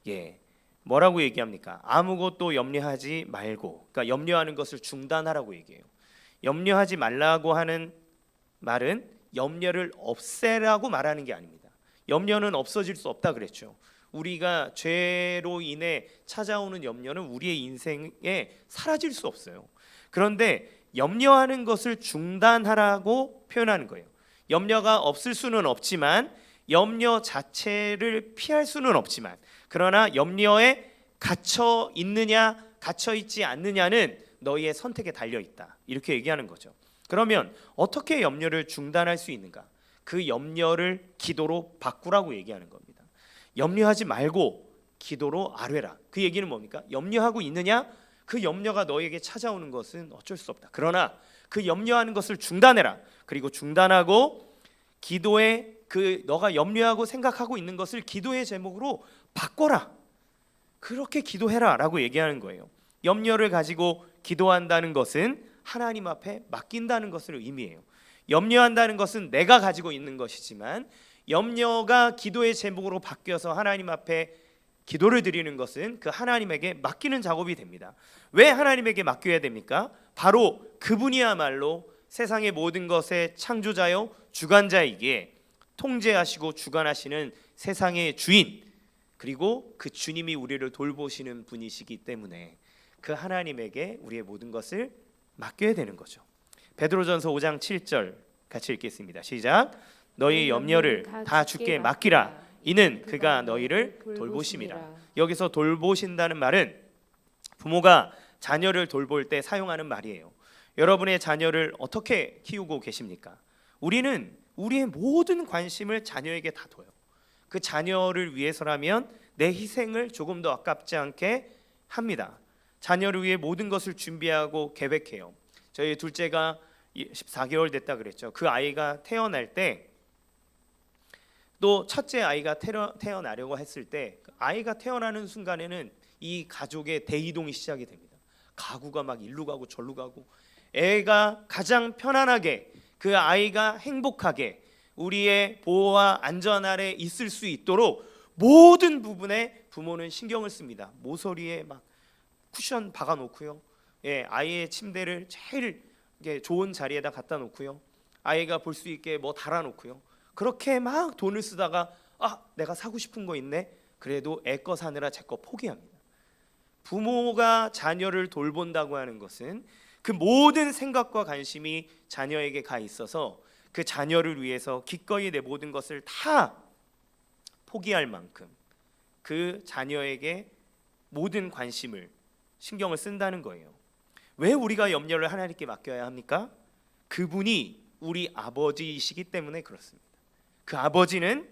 예, 뭐라고 얘기합니까? 아무것도 염려하지 말고, 그러니까 염려하는 것을 중단하라고 얘기해요. 염려하지 말라고 하는 말은 염려를 없애라고 말하는 게 아닙니다. 염려는 없어질 수 없다 그랬죠. 우리가 죄로 인해 찾아오는 염려는 우리의 인생에 사라질 수 없어요. 그런데 염려하는 것을 중단하라고 표현하는 거예요. 염려가 없을 수는 없지만, 염려 자체를 피할 수는 없지만, 그러나 염려에 갇혀 있느냐 갇혀 있지 않느냐는 너희의 선택에 달려 있다. 이렇게 얘기하는 거죠. 그러면 어떻게 염려를 중단할 수 있는가? 그 염려를 기도로 바꾸라고 얘기하는 겁니다. 염려하지 말고 기도로 아뢰라. 그 얘기는 뭡니까? 염려하고 있느냐? 그 염려가 너에게 찾아오는 것은 어쩔 수 없다. 그러나 그 염려하는 것을 중단해라. 그리고 중단하고 기도에 그 너가 염려하고 생각하고 있는 것을 기도의 제목으로 바꿔라. 그렇게 기도해라 라고 얘기하는 거예요. 염려를 가지고 기도한다는 것은 하나님 앞에 맡긴다는 것을 의미해요. 염려한다는 것은 내가 가지고 있는 것이지만 염려가 기도의 제목으로 바뀌어서 하나님 앞에 기도를 드리는 것은 그 하나님에게 맡기는 작업이 됩니다. 왜 하나님에게 맡겨야 됩니까? 바로 그분이야말로 세상의 모든 것의 창조자요 주관자이기에 통제하시고 주관하시는 세상의 주인, 그리고 그 주님이 우리를 돌보시는 분이시기 때문에 그 하나님에게 우리의 모든 것을 맡겨야 되는 거죠. 베드로전서 5장 7절 같이 읽겠습니다. 시작. 너희 염려를 다 주께 맡기라. 이는 그가 너희를 돌보심이라. 여기서 돌보신다는 말은 부모가 자녀를 돌볼 때 사용하는 말이에요. 여러분의 자녀를 어떻게 키우고 계십니까? 우리는 우리의 모든 관심을 자녀에게 다 둬요. 그 자녀를 위해서라면 내 희생을 조금 더 아깝지 않게 합니다. 자녀를 위해 모든 것을 준비하고 계획해요. 저희 둘째가 14개월 됐다 그랬죠. 그 아이가 태어날 때, 또 첫째 아이가 태어나려고 했을 때, 아이가 태어나는 순간에는 이 가족의 대이동이 시작이 됩니다. 가구가 막 일로 가고 절로 가고, 애가 가장 편안하게, 그 아이가 행복하게 우리의 보호와 안전 아래 있을 수 있도록 모든 부분에 부모는 신경을 씁니다. 모서리에 막 쿠션 박아 놓고요. 아이의 침대를 제일 좋은 자리에다 갖다 놓고요. 아이가 볼 수 있게 뭐 달아 놓고요. 그렇게 막 돈을 쓰다가 내가 사고 싶은 거 있네. 그래도 애 거 사느라 제 거 포기합니다. 부모가 자녀를 돌본다고 하는 것은 그 모든 생각과 관심이 자녀에게 가 있어서 그 자녀를 위해서 기꺼이 내 모든 것을 다 포기할 만큼 그 자녀에게 모든 관심을 신경을 쓴다는 거예요. 왜 우리가 염려를 하나님께 맡겨야 합니까? 그분이 우리 아버지이시기 때문에 그렇습니다. 그 아버지는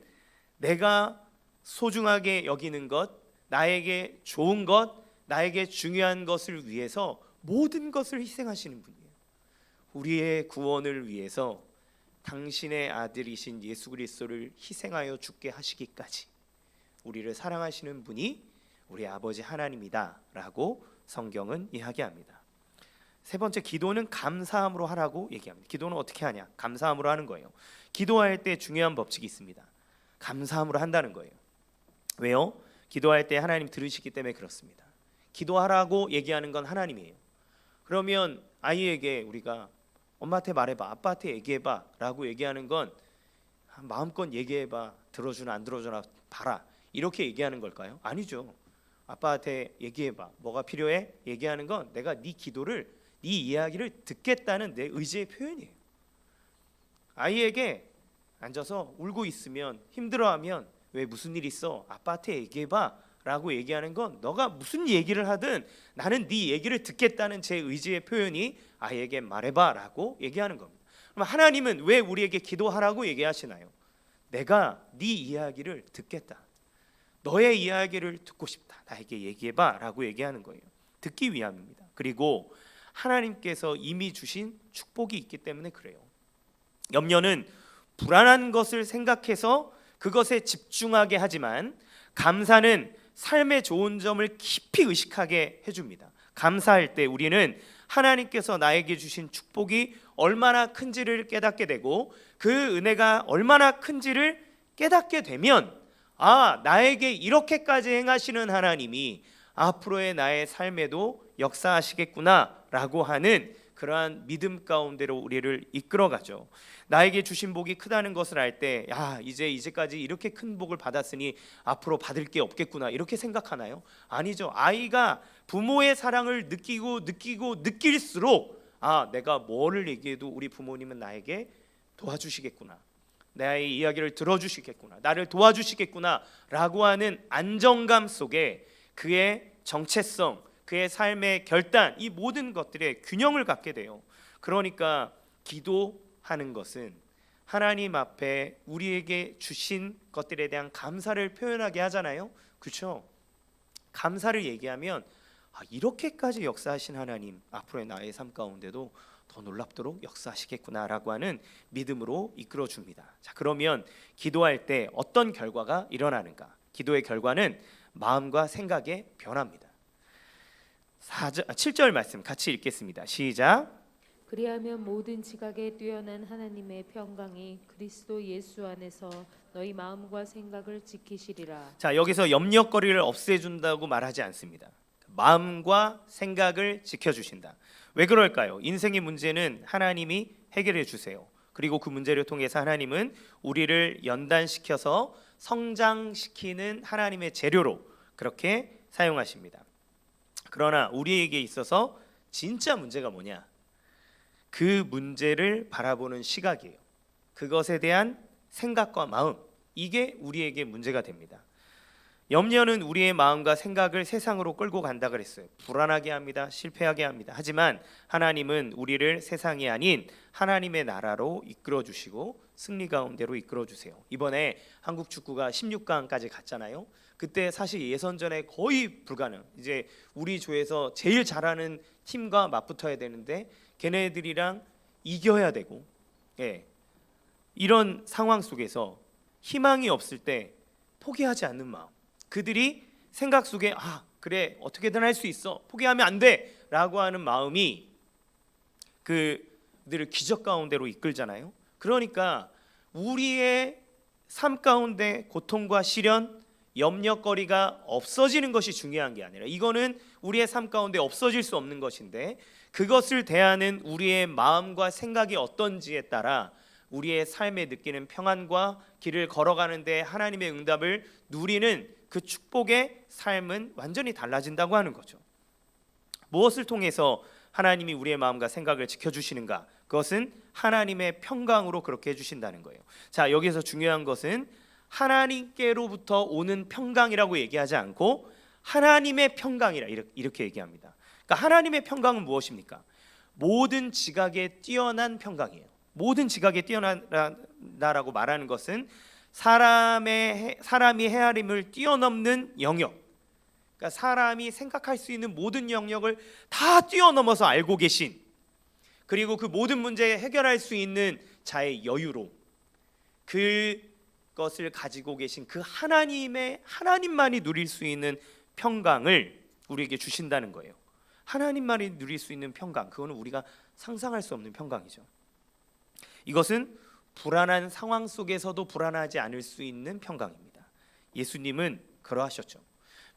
내가 소중하게 여기는 것, 나에게 좋은 것, 나에게 중요한 것을 위해서 모든 것을 희생하시는 분이에요. 우리의 구원을 위해서 당신의 아들이신 예수 그리스도를 희생하여 죽게 하시기까지 우리를 사랑하시는 분이 우리 아버지 하나님이다라고 성경은 이야기합니다. 세 번째, 기도는 감사함으로 하라고 얘기합니다. 기도는 어떻게 하냐? 감사함으로 하는 거예요. 기도할 때 중요한 법칙이 있습니다. 감사함으로 한다는 거예요. 왜요? 기도할 때 하나님 들으시기 때문에 그렇습니다. 기도하라고 얘기하는 건 하나님이에요. 그러면 아이에게 우리가 엄마한테 말해봐, 아빠한테 얘기해봐 라고 얘기하는 건 마음껏 얘기해봐, 들어주나 안 들어주나 봐라, 이렇게 얘기하는 걸까요? 아니죠. 아빠한테 얘기해봐, 뭐가 필요해? 얘기하는 건 내가 네 기도를, 네 이야기를 듣겠다는 내 의지의 표현이에요. 아이에게 앉아서 울고 있으면, 힘들어하면 왜 무슨 일 있어? 아빠한테 얘기해봐 라고 얘기하는 건 너가 무슨 얘기를 하든 나는 네 얘기를 듣겠다는 제 의지의 표현이 아이에게 말해봐 라고 얘기하는 겁니다. 그럼 하나님은 왜 우리에게 기도하라고 얘기하시나요? 내가 네 이야기를 듣겠다, 너의 이야기를 듣고 싶다, 나에게 얘기해봐 라고 얘기하는 거예요. 듣기 위함입니다. 그리고 하나님께서 이미 주신 축복이 있기 때문에 그래요. 염려는 불안한 것을 생각해서 그것에 집중하게 하지만 감사는 삶의 좋은 점을 깊이 의식하게 해줍니다. 감사할 때 우리는 하나님께서 나에게 주신 축복이 얼마나 큰지를 깨닫게 되고 그 은혜가 얼마나 큰지를 깨닫게 되면 나에게 이렇게까지 행하시는 하나님이 앞으로의 나의 삶에도 역사하시겠구나 라고 하는 그러한 믿음 가운데로 우리를 이끌어가죠. 나에게 주신 복이 크다는 것을 알 때 이제까지 이렇게 큰 복을 받았으니 앞으로 받을 게 없겠구나 이렇게 생각하나요? 아니죠. 아이가 부모의 사랑을 느낄수록 내가 뭐를 얘기해도 우리 부모님은 나에게 도와주시겠구나, 나의 이야기를 들어주시겠구나, 나를 도와주시겠구나 라고 하는 안정감 속에 그의 정체성, 그의 삶의 결단, 이 모든 것들의 균형을 갖게 돼요. 그러니까 기도하는 것은 하나님 앞에 우리에게 주신 것들에 대한 감사를 표현하게 하잖아요. 그렇죠? 감사를 얘기하면 이렇게까지 역사하신 하나님, 앞으로의 나의 삶 가운데도 더 놀랍도록 역사하시겠구나라고 하는 믿음으로 이끌어줍니다. 자, 그러면 기도할 때 어떤 결과가 일어나는가? 기도의 결과는 마음과 생각의 변화입니다. 7절 말씀 같이 읽겠습니다. 시작. 그리하면 모든 지각에 뛰어난 하나님의 평강이 그리스도 예수 안에서 너희 마음과 생각을 지키시리라. 자, 여기서 염려거리를 없애준다고 말하지 않습니다. 마음과 생각을 지켜주신다. 왜 그럴까요? 인생의 문제는 하나님이 해결해 주세요. 그리고 그 문제를 통해서 하나님은 우리를 연단시켜서 성장시키는 하나님의 재료로 그렇게 사용하십니다. 그러나 우리에게 있어서 진짜 문제가 뭐냐? 그 문제를 바라보는 시각이에요. 그것에 대한 생각과 마음, 이게 우리에게 문제가 됩니다. 염려는 우리의 마음과 생각을 세상으로 끌고 간다 그랬어요. 불안하게 합니다. 실패하게 합니다. 하지만 하나님은 우리를 세상이 아닌 하나님의 나라로 이끌어 주시고 승리 가운데로 이끌어 주세요. 이번에 한국 축구가 16강까지 갔잖아요. 그때 사실 예선전에 거의 불가능. 이제 우리 조에서 제일 잘하는 팀과 맞붙어야 되는데 걔네들이랑 이겨야 되고, 이런 상황 속에서 희망이 없을 때 포기하지 않는 마음. 그들이 생각 속에 그래 어떻게든 할 수 있어, 포기하면 안 돼 라고 하는 마음이 그들을 기적 가운데로 이끌잖아요. 그러니까 우리의 삶 가운데 고통과 시련, 염려거리가 없어지는 것이 중요한 게 아니라, 이거는 우리의 삶 가운데 없어질 수 없는 것인데, 그것을 대하는 우리의 마음과 생각이 어떤지에 따라 우리의 삶에 느끼는 평안과 길을 걸어가는데 하나님의 응답을 누리는 그 축복의 삶은 완전히 달라진다고 하는 거죠. 무엇을 통해서 하나님이 우리의 마음과 생각을 지켜주시는가? 그것은 하나님의 평강으로 그렇게 해주신다는 거예요. 자, 여기서 중요한 것은 하나님께로부터 오는 평강이라고 얘기하지 않고 하나님의 평강이라 이렇게 얘기합니다. 그러니까 하나님의 평강은 무엇입니까? 모든 지각에 뛰어난 평강이에요. 모든 지각에 뛰어나다라고 말하는 것은 사람이 헤아림을 뛰어넘는 영역, 그러니까 사람이 생각할 수 있는 모든 영역을 다 뛰어넘어서 알고 계신, 그리고 그 모든 문제에 해결할 수 있는 자의 여유로 그것을 가지고 계신 그 하나님만이 누릴 수 있는 평강을 우리에게 주신다는 거예요. 하나님만이 누릴 수 있는 평강, 그거는 우리가 상상할 수 없는 평강이죠. 이것은 불안한 상황 속에서도 불안하지 않을 수 있는 평강입니다. 예수님은 그러하셨죠.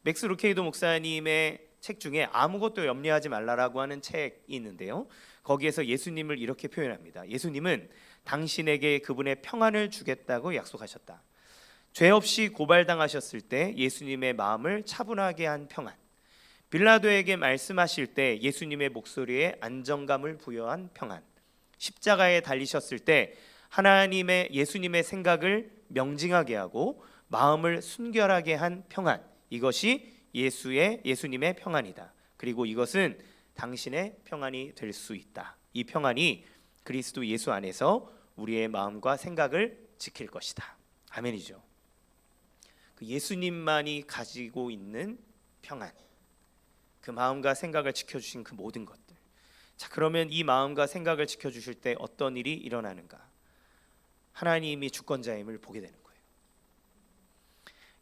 맥스 루케이도 목사님의 책 중에 아무것도 염려하지 말라라고 하는 책이 있는데요, 거기에서 예수님을 이렇게 표현합니다. 예수님은 당신에게 그분의 평안을 주겠다고 약속하셨다. 죄 없이 고발당하셨을 때 예수님의 마음을 차분하게 한 평안, 빌라도에게 말씀하실 때 예수님의 목소리에 안정감을 부여한 평안, 십자가에 달리셨을 때 예수님의 생각을 명징하게 하고 마음을 순결하게 한 평안, 이것이 예수님의 평안이다. 그리고 이것은 당신의 평안이 될 수 있다. 이 평안이 그리스도 예수 안에서 우리의 마음과 생각을 지킬 것이다. 아멘이죠. 그 예수님만이 가지고 있는 평안, 그 마음과 생각을 지켜주신 그 모든 것들. 자, 그러면 이 마음과 생각을 지켜주실 때 어떤 일이 일어나는가? 하나님이 주권자임을 보게 되는 거예요.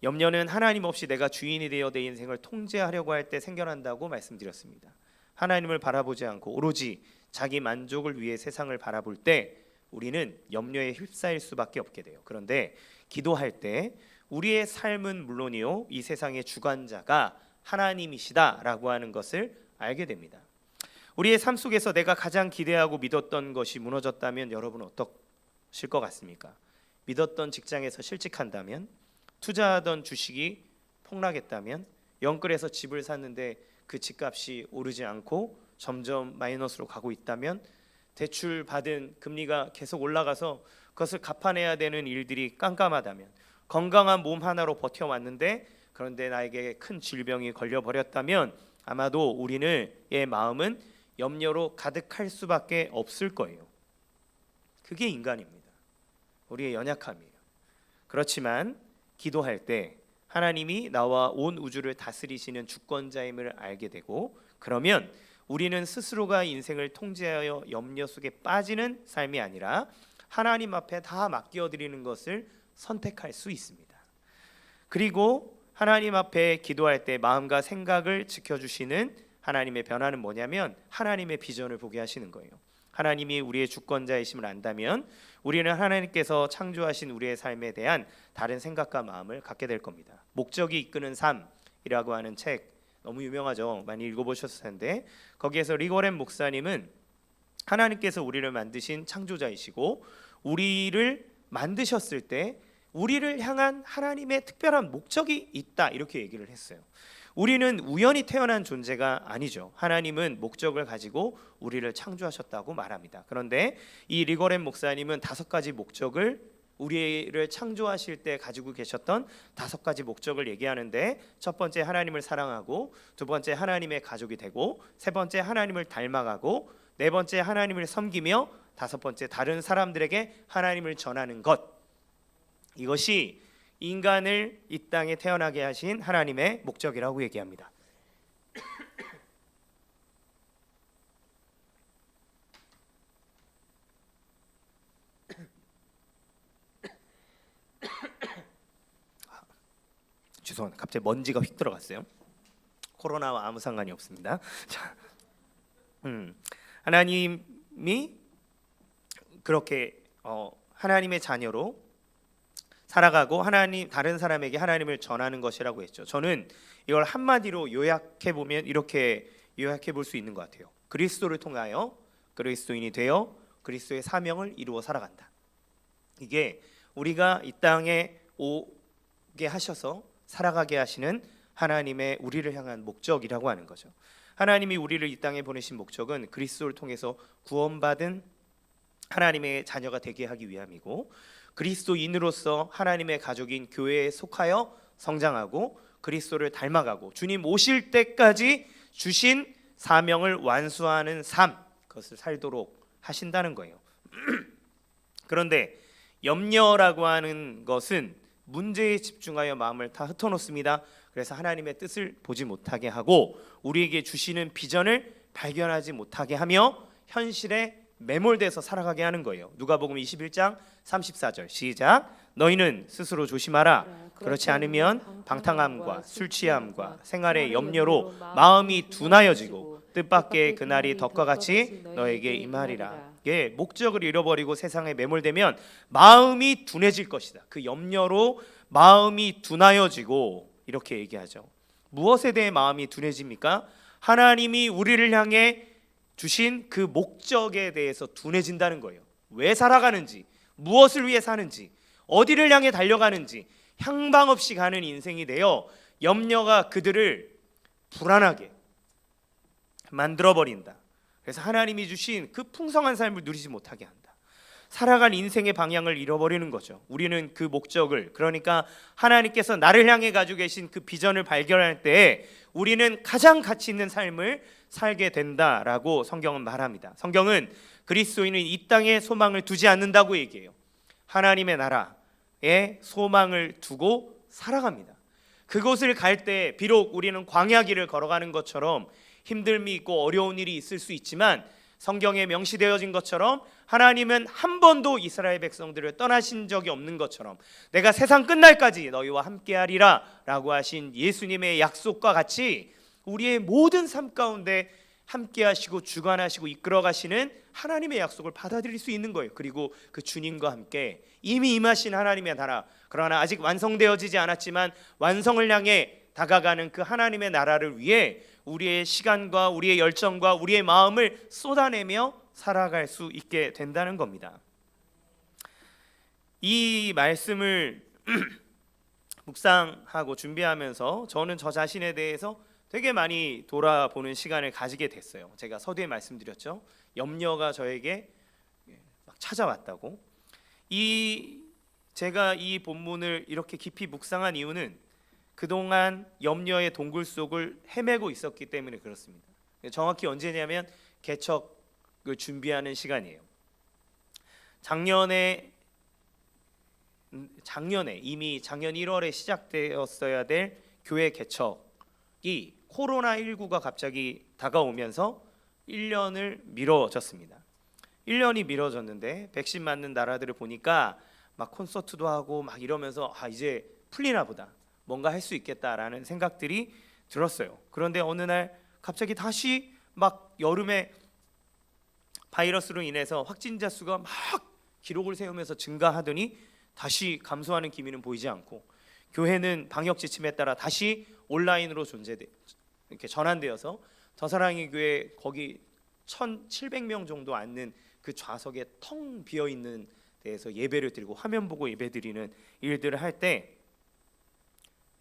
염려는 하나님 없이 내가 주인이 되어 내 인생을 통제하려고 할 때 생겨난다고 말씀드렸습니다. 하나님을 바라보지 않고 오로지 자기 만족을 위해 세상을 바라볼 때 우리는 염려에 휩싸일 수밖에 없게 돼요. 그런데 기도할 때 우리의 삶은 물론이요, 이 세상의 주관자가 하나님이시다라고 하는 것을 알게 됩니다. 우리의 삶 속에서 내가 가장 기대하고 믿었던 것이 무너졌다면 여러분은 어떠실 것 같습니까? 믿었던 직장에서 실직한다면, 투자하던 주식이 폭락했다면, 영끌에서 집을 샀는데 그 집값이 오르지 않고 점점 마이너스로 가고 있다면, 대출 받은 금리가 계속 올라가서 그것을 갚아내야 되는 일들이 깜깜하다면, 건강한 몸 하나로 버텨왔는데 그런데 나에게 큰 질병이 걸려버렸다면 아마도 우리의 마음은 염려로 가득할 수밖에 없을 거예요. 그게 인간입니다. 우리의 연약함이에요. 그렇지만 기도할 때 하나님이 나와 온 우주를 다스리시는 주권자임을 알게 되고, 그러면 우리는 스스로가 인생을 통제하여 염려 속에 빠지는 삶이 아니라 하나님 앞에 다 맡겨드리는 것을 선택할 수 있습니다. 그리고 하나님 앞에 기도할 때 마음과 생각을 지켜주시는 하나님의 변화는 뭐냐면 하나님의 비전을 보게 하시는 거예요. 하나님이 우리의 주권자이심을 안다면 우리는 하나님께서 창조하신 우리의 삶에 대한 다른 생각과 마음을 갖게 될 겁니다. 목적이 이끄는 삶이라고 하는 책 너무 유명하죠. 많이 읽어보셨을 텐데 거기에서 리고렌 목사님은 하나님께서 우리를 만드신 창조자이시고 우리를 만드셨을 때 우리를 향한 하나님의 특별한 목적이 있다 이렇게 얘기를 했어요. 우리는 우연히 태어난 존재가 아니죠. 하나님은 목적을 가지고 우리를 창조하셨다고 말합니다. 그런데 이 리고렌 목사님은 5가지 목적을 우리를 창조하실 때 가지고 계셨던 5가지 목적을 얘기하는데 첫 번째 하나님을 사랑하고 두 번째 하나님의 가족이 되고 세 번째 하나님을 닮아가고 네 번째 하나님을 섬기며 다섯 번째 다른 사람들에게 하나님을 전하는 것. 이것이 인간을 이 땅에 태어나게 하신 하나님의 목적이라고 얘기합니다. 죄송합니다. 갑자기 먼지가 휙 들어갔어요. 코로나와 아무 상관이 없습니다. 자, 하나님이 그렇게 하나님의 자녀로 살아가고 하나님 다른 사람에게 하나님을 전하는 것이라고 했죠. 저는 이걸 한마디로 요약해 보면 이렇게 요약해 볼 수 있는 것 같아요. 그리스도를 통하여 그리스도인이 되어 그리스도의 사명을 이루어 살아간다. 이게 우리가 이 땅에 오게 하셔서 살아가게 하시는 하나님의 우리를 향한 목적이라고 하는 거죠. 하나님이 우리를 이 땅에 보내신 목적은 그리스도를 통해서 구원받은 하나님의 자녀가 되게 하기 위함이고 그리스도인으로서 하나님의 가족인 교회에 속하여 성장하고 그리스도를 닮아가고 주님 오실 때까지 주신 사명을 완수하는 삶, 그것을 살도록 하신다는 거예요. 그런데 염려라고 하는 것은 문제에 집중하여 마음을 다 흩어놓습니다. 그래서 하나님의 뜻을 보지 못하게 하고 우리에게 주시는 비전을 발견하지 못하게 하며 현실에 매몰돼서 살아가게 하는 거예요. 누가복음 21장 34절 시작. 너희는 스스로 조심하라. 그렇지 않으면 방탕함과 술 취함과 생활의 염려로 마음이 둔하여지고 뜻밖의 그날이 덕과 같이 너에게 임하리라. 예, 목적을 잃어버리고 세상에 매몰되면 마음이 둔해질 것이다. 그 염려로 마음이 둔하여지고 이렇게 얘기하죠. 무엇에 대해 마음이 둔해집니까? 하나님이 우리를 향해 주신 그 목적에 대해서 둔해진다는 거예요. 왜 살아가는지, 무엇을 위해 사는지, 어디를 향해 달려가는지 향방 없이 가는 인생이 되어 염려가 그들을 불안하게 만들어버린다. 그래서 하나님이 주신 그 풍성한 삶을 누리지 못하게 한다. 살아갈 인생의 방향을 잃어버리는 거죠. 우리는 그 목적을, 그러니까 하나님께서 나를 향해 가지고 계신 그 비전을 발견할 때 우리는 가장 가치 있는 삶을 살게 된다라고 성경은 말합니다. 성경은 그리스도인은 이 땅에 소망을 두지 않는다고 얘기해요. 하나님의 나라에 소망을 두고 살아갑니다. 그곳을 갈 때 비록 우리는 광야길을 걸어가는 것처럼 힘듦이 있고 어려운 일이 있을 수 있지만 성경에 명시되어진 것처럼 하나님은 한 번도 이스라엘 백성들을 떠나신 적이 없는 것처럼 내가 세상 끝날까지 너희와 함께하리라 라고 하신 예수님의 약속과 같이 우리의 모든 삶 가운데 함께하시고 주관하시고 이끌어가시는 하나님의 약속을 받아들일 수 있는 거예요. 그리고 그 주님과 함께 이미 임하신 하나님의 나라, 그러나 아직 완성되어지지 않았지만 완성을 향해 다가가는 그 하나님의 나라를 위해 우리의 시간과 우리의 열정과 우리의 마음을 쏟아내며 살아갈 수 있게 된다는 겁니다. 이 말씀을 묵상하고 준비하면서 저는 저 자신에 대해서 되게 많이 돌아보는 시간을 가지게 됐어요. 제가 서두에 말씀드렸죠. 염려가 저에게 막 찾아왔다고. 제가 이 본문을 이렇게 깊이 묵상한 이유는 그동안 염려의 동굴 속을 헤매고 있었기 때문에 그렇습니다. 정확히 언제냐면 개척을 준비하는 시간이에요. 작년에 이미 작년 1월에 시작되었어야 될 교회 개척이 코로나19가 갑자기 다가오면서 1년을 미뤄졌습니다. 1년이 미뤄졌는데 백신 맞는 나라들을 보니까 막 콘서트도 하고 막 이러면서 이제 풀리나 보다. 뭔가 할 수 있겠다라는 생각들이 들었어요. 그런데 어느 날 갑자기 다시 막 여름에 바이러스로 인해서 확진자 수가 막 기록을 세우면서 증가하더니 다시 감소하는 기미는 보이지 않고, 교회는 방역 지침에 따라 다시 온라인으로 이렇게 전환되어서 더사랑의 교회 거기 1,700명 정도 앉는 그 좌석에 텅 비어 있는 데에서 예배를 드리고 화면 보고 예배 드리는 일들을 할 때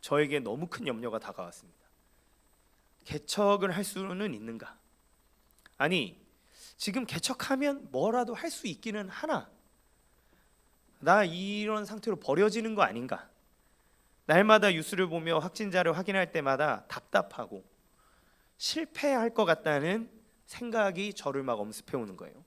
저에게 너무 큰 염려가 다가왔습니다. 개척을 할 수는 있는가? 아니, 지금 개척하면 뭐라도 할 수 있기는 하나? 나 이런 상태로 버려지는 거 아닌가? 날마다 뉴스를 보며 확진자를 확인할 때마다 답답하고 실패할 것 같다는 생각이 저를 막 엄습해 오는 거예요.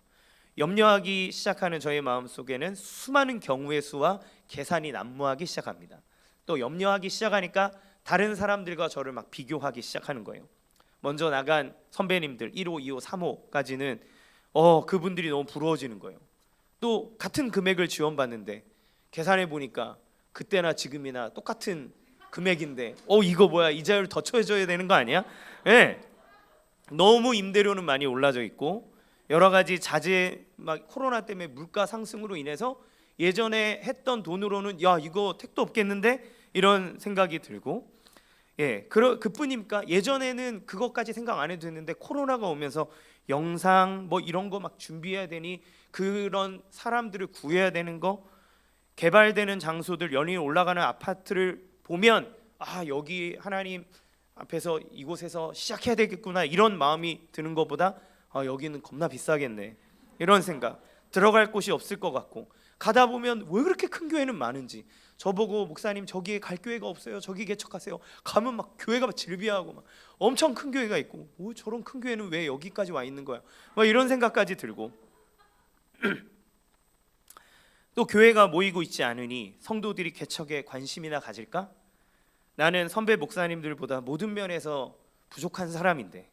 염려하기 시작하는 저의 마음속에는 수많은 경우의 수와 계산이 난무하기 시작합니다. 또 염려하기 시작하니까 다른 사람들과 저를 막 비교하기 시작하는 거예요. 먼저 나간 선배님들 1호, 2호, 3호까지는 그분들이 너무 부러워지는 거예요. 또 같은 금액을 지원받는데 계산해 보니까 그때나 지금이나 똑같은 금액인데 이거 뭐야, 이자율 더 쳐줘야 되는 거 아니야? 네. 너무 임대료는 많이 올라져 있고 여러 가지 자재, 막 코로나 때문에 물가 상승으로 인해서 예전에 했던 돈으로는 야 이거 택도 없겠는데 이런 생각이 들고, 그뿐입니까? 예전에는 그것까지 생각 안 해도 됐는데 코로나가 오면서 영상 뭐 이런 거 막 준비해야 되니 그런 사람들을 구해야 되는 거, 개발되는 장소들, 연이 올라가는 아파트를 보면 여기 하나님 앞에서 이곳에서 시작해야 되겠구나 이런 마음이 드는 것보다 여기는 겁나 비싸겠네 이런 생각, 들어갈 곳이 없을 것 같고, 가다 보면 왜 그렇게 큰 교회는 많은지, 저보고 목사님 저기에 갈 교회가 없어요, 저기 개척하세요. 가면 막 교회가 막 질비하고 막 엄청 큰 교회가 있고 저런 큰 교회는 왜 여기까지 와 있는 거야, 막 이런 생각까지 들고 또 교회가 모이고 있지 않으니 성도들이 개척에 관심이나 가질까? 나는 선배 목사님들보다 모든 면에서 부족한 사람인데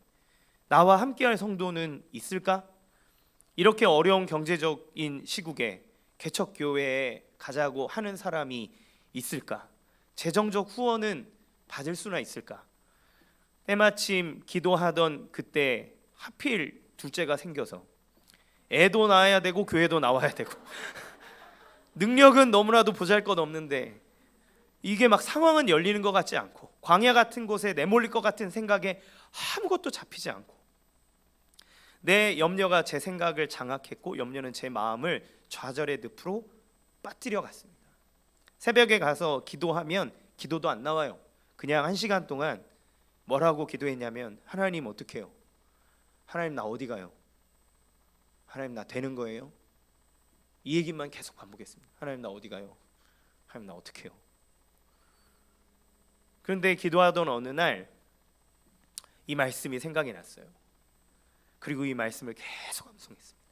나와 함께할 성도는 있을까? 이렇게 어려운 경제적인 시국에 개척 교회에 가자고 하는 사람이 있을까? 재정적 후원은 받을 수나 있을까? 때마침 기도하던 그때 하필 둘째가 생겨서 애도 낳아야 되고 교회도 나와야 되고 능력은 너무나도 보잘것없는데 이게 막 상황은 열리는 것 같지 않고 광야 같은 곳에 내몰릴 것 같은 생각에 아무것도 잡히지 않고, 내 염려가 제 생각을 장악했고 염려는 제 마음을 좌절의 늪으로 빠뜨려 갔습니다. 새벽에 가서 기도하면 기도도 안 나와요. 그냥 1시간 동안 뭐라고 기도했냐면, 하나님 어떡해요? 하나님 나 어디 가요? 하나님 나 되는 거예요? 이 얘기만 계속 반복했습니다. 하나님 나 어디 가요? 하나님 나 어떡해요? 그런데 기도하던 어느 날 이 말씀이 생각이 났어요. 그리고 이 말씀을 계속 암송했습니다.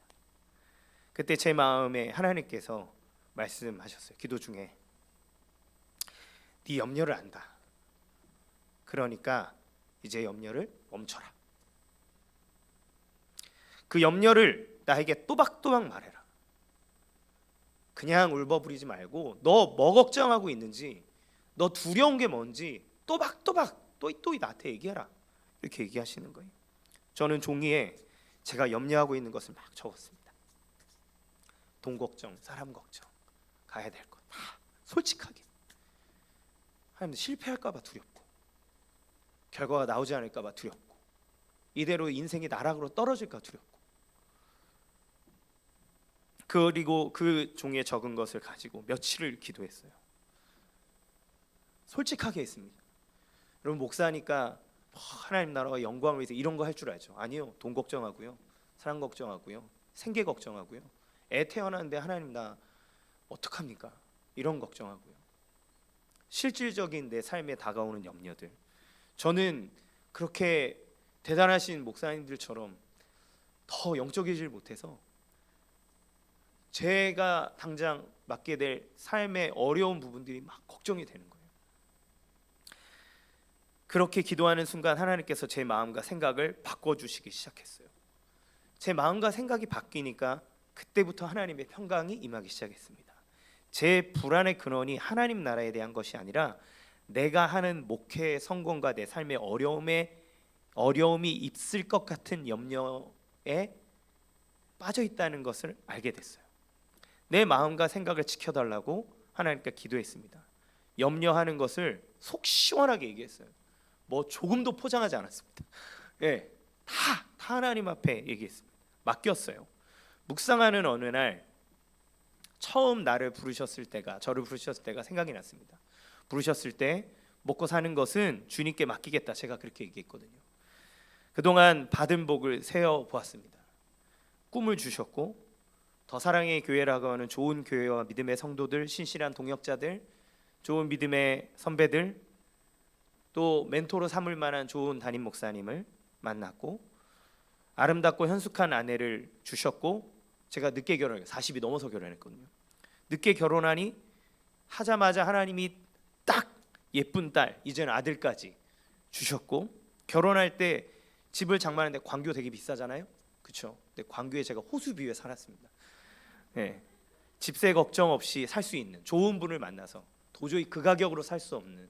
그때 제 마음에 하나님께서 말씀하셨어요. 기도 중에 네 염려를 안다. 그러니까 이제 염려를 멈춰라. 그 염려를 나에게 또박또박 말해라. 그냥 울버부리지 말고 너 뭐 걱정하고 있는지, 너 두려운 게 뭔지 또박또박 또이 나한테 얘기해라. 이렇게 얘기하시는 거예요. 저는 종이에 제가 염려하고 있는 것을 막 적었습니다. 돈 걱정, 사람 걱정, 가야 될 것 다 솔직하게. 하나님 실패할까 봐 두렵고, 결과가 나오지 않을까 봐 두렵고, 이대로 인생이 나락으로 떨어질까 두렵고, 그리고 그 종이에 적은 것을 가지고 며칠을 기도했어요. 솔직하게 했습니다. 여러분 목사니까 하나님 나라와 영광을 위해서 이런 거 할 줄 알죠? 아니요. 돈 걱정하고요, 사람 걱정하고요, 생계 걱정하고요, 애 태어났는데 하나님 나 어떡합니까? 이런 걱정하고요. 실질적인 내 삶에 다가오는 염려들. 저는 그렇게 대단하신 목사님들처럼 더 영적이질 못해서 제가 당장 맡게 될 삶의 어려운 부분들이 막 걱정이 되는 거예요. 그렇게 기도하는 순간 하나님께서 제 마음과 생각을 바꿔주시기 시작했어요. 제 마음과 생각이 바뀌니까 그때부터 하나님의 평강이 임하기 시작했습니다. 제 불안의 근원이 하나님 나라에 대한 것이 아니라 내가 하는 목회의 성공과 내 삶의 어려움이 있을 것 같은 염려에 빠져 있다는 것을 알게 됐어요. 내 마음과 생각을 지켜달라고 하나님께 기도했습니다. 염려하는 것을 속 시원하게 얘기했어요. 뭐 조금도 포장하지 않았습니다. 예, 다 하나님 앞에 얘기했습니다. 맡겼어요. 묵상하는 어느 날 처음 저를 부르셨을 때가 생각이 났습니다. 부르셨을 때 먹고 사는 것은 주님께 맡기겠다, 제가 그렇게 얘기했거든요. 그동안 받은 복을 세어 보았습니다. 꿈을 주셨고, 더 사랑의 교회라고 하는 좋은 교회와 믿음의 성도들, 신실한 동역자들, 좋은 믿음의 선배들, 또 멘토로 삼을 만한 좋은 담임 목사님을 만났고, 아름답고 현숙한 아내를 주셨고, 제가 늦게 결혼해요. 40이 넘어서 결혼했거든요. 늦게 결혼하니 하자마자 하나님이 딱 예쁜 딸, 이제는 아들까지 주셨고, 결혼할 때 집을 장만하는데 광교 되게 비싸잖아요. 그렇죠? 근데 광교에 제가 호수비에 살았습니다. 네. 집세 걱정 없이 살 수 있는 좋은 분을 만나서 도저히 그 가격으로 살 수 없는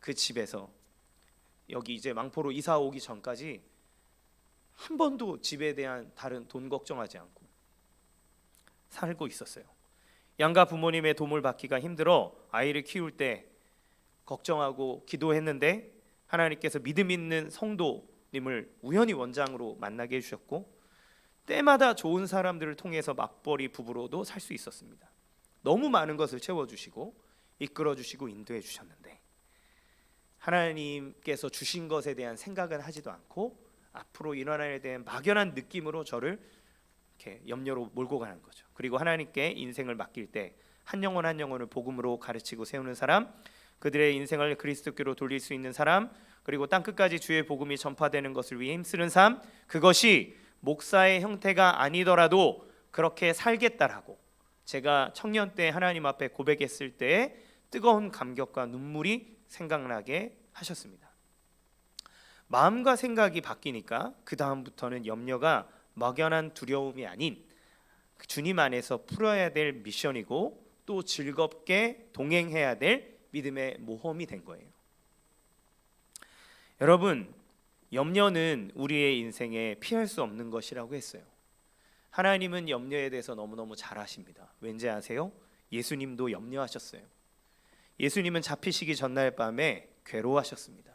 그 집에서 여기 이제 망포로 이사 오기 전까지 한 번도 집에 대한 다른 돈 걱정하지 않고 살고 있었어요. 양가 부모님의 도움을 받기가 힘들어 아이를 키울 때 걱정하고 기도했는데, 하나님께서 믿음 있는 성도님을 우연히 원장으로 만나게 해주셨고, 때마다 좋은 사람들을 통해서 맞벌이 부부로도 살 수 있었습니다. 너무 많은 것을 채워주시고 이끌어주시고 인도해 주셨는데, 하나님께서 주신 것에 대한 생각은 하지도 않고 앞으로 일어날 일에 대한 막연한 느낌으로 저를 이렇게 염려로 몰고 가는 거죠. 그리고 하나님께 인생을 맡길 때 한 영혼 한 영혼을 복음으로 가르치고 세우는 사람, 그들의 인생을 그리스도께로 돌릴 수 있는 사람, 그리고 땅끝까지 주의 복음이 전파되는 것을 위해 힘쓰는 삶, 그것이 목사의 형태가 아니더라도 그렇게 살겠다라고 제가 청년 때 하나님 앞에 고백했을 때 뜨거운 감격과 눈물이 생각나게 하셨습니다. 마음과 생각이 바뀌니까 그 다음부터는 염려가 막연한 두려움이 아닌 주님 안에서 풀어야 될 미션이고, 또 즐겁게 동행해야 될 믿음의 모험이 된 거예요. 여러분, 염려는 우리의 인생에 피할 수 없는 것이라고 했어요. 하나님은 염려에 대해서 너무너무 잘 아십니다. 왠지 아세요? 예수님도 염려하셨어요. 예수님은 잡히시기 전날 밤에 괴로워하셨습니다.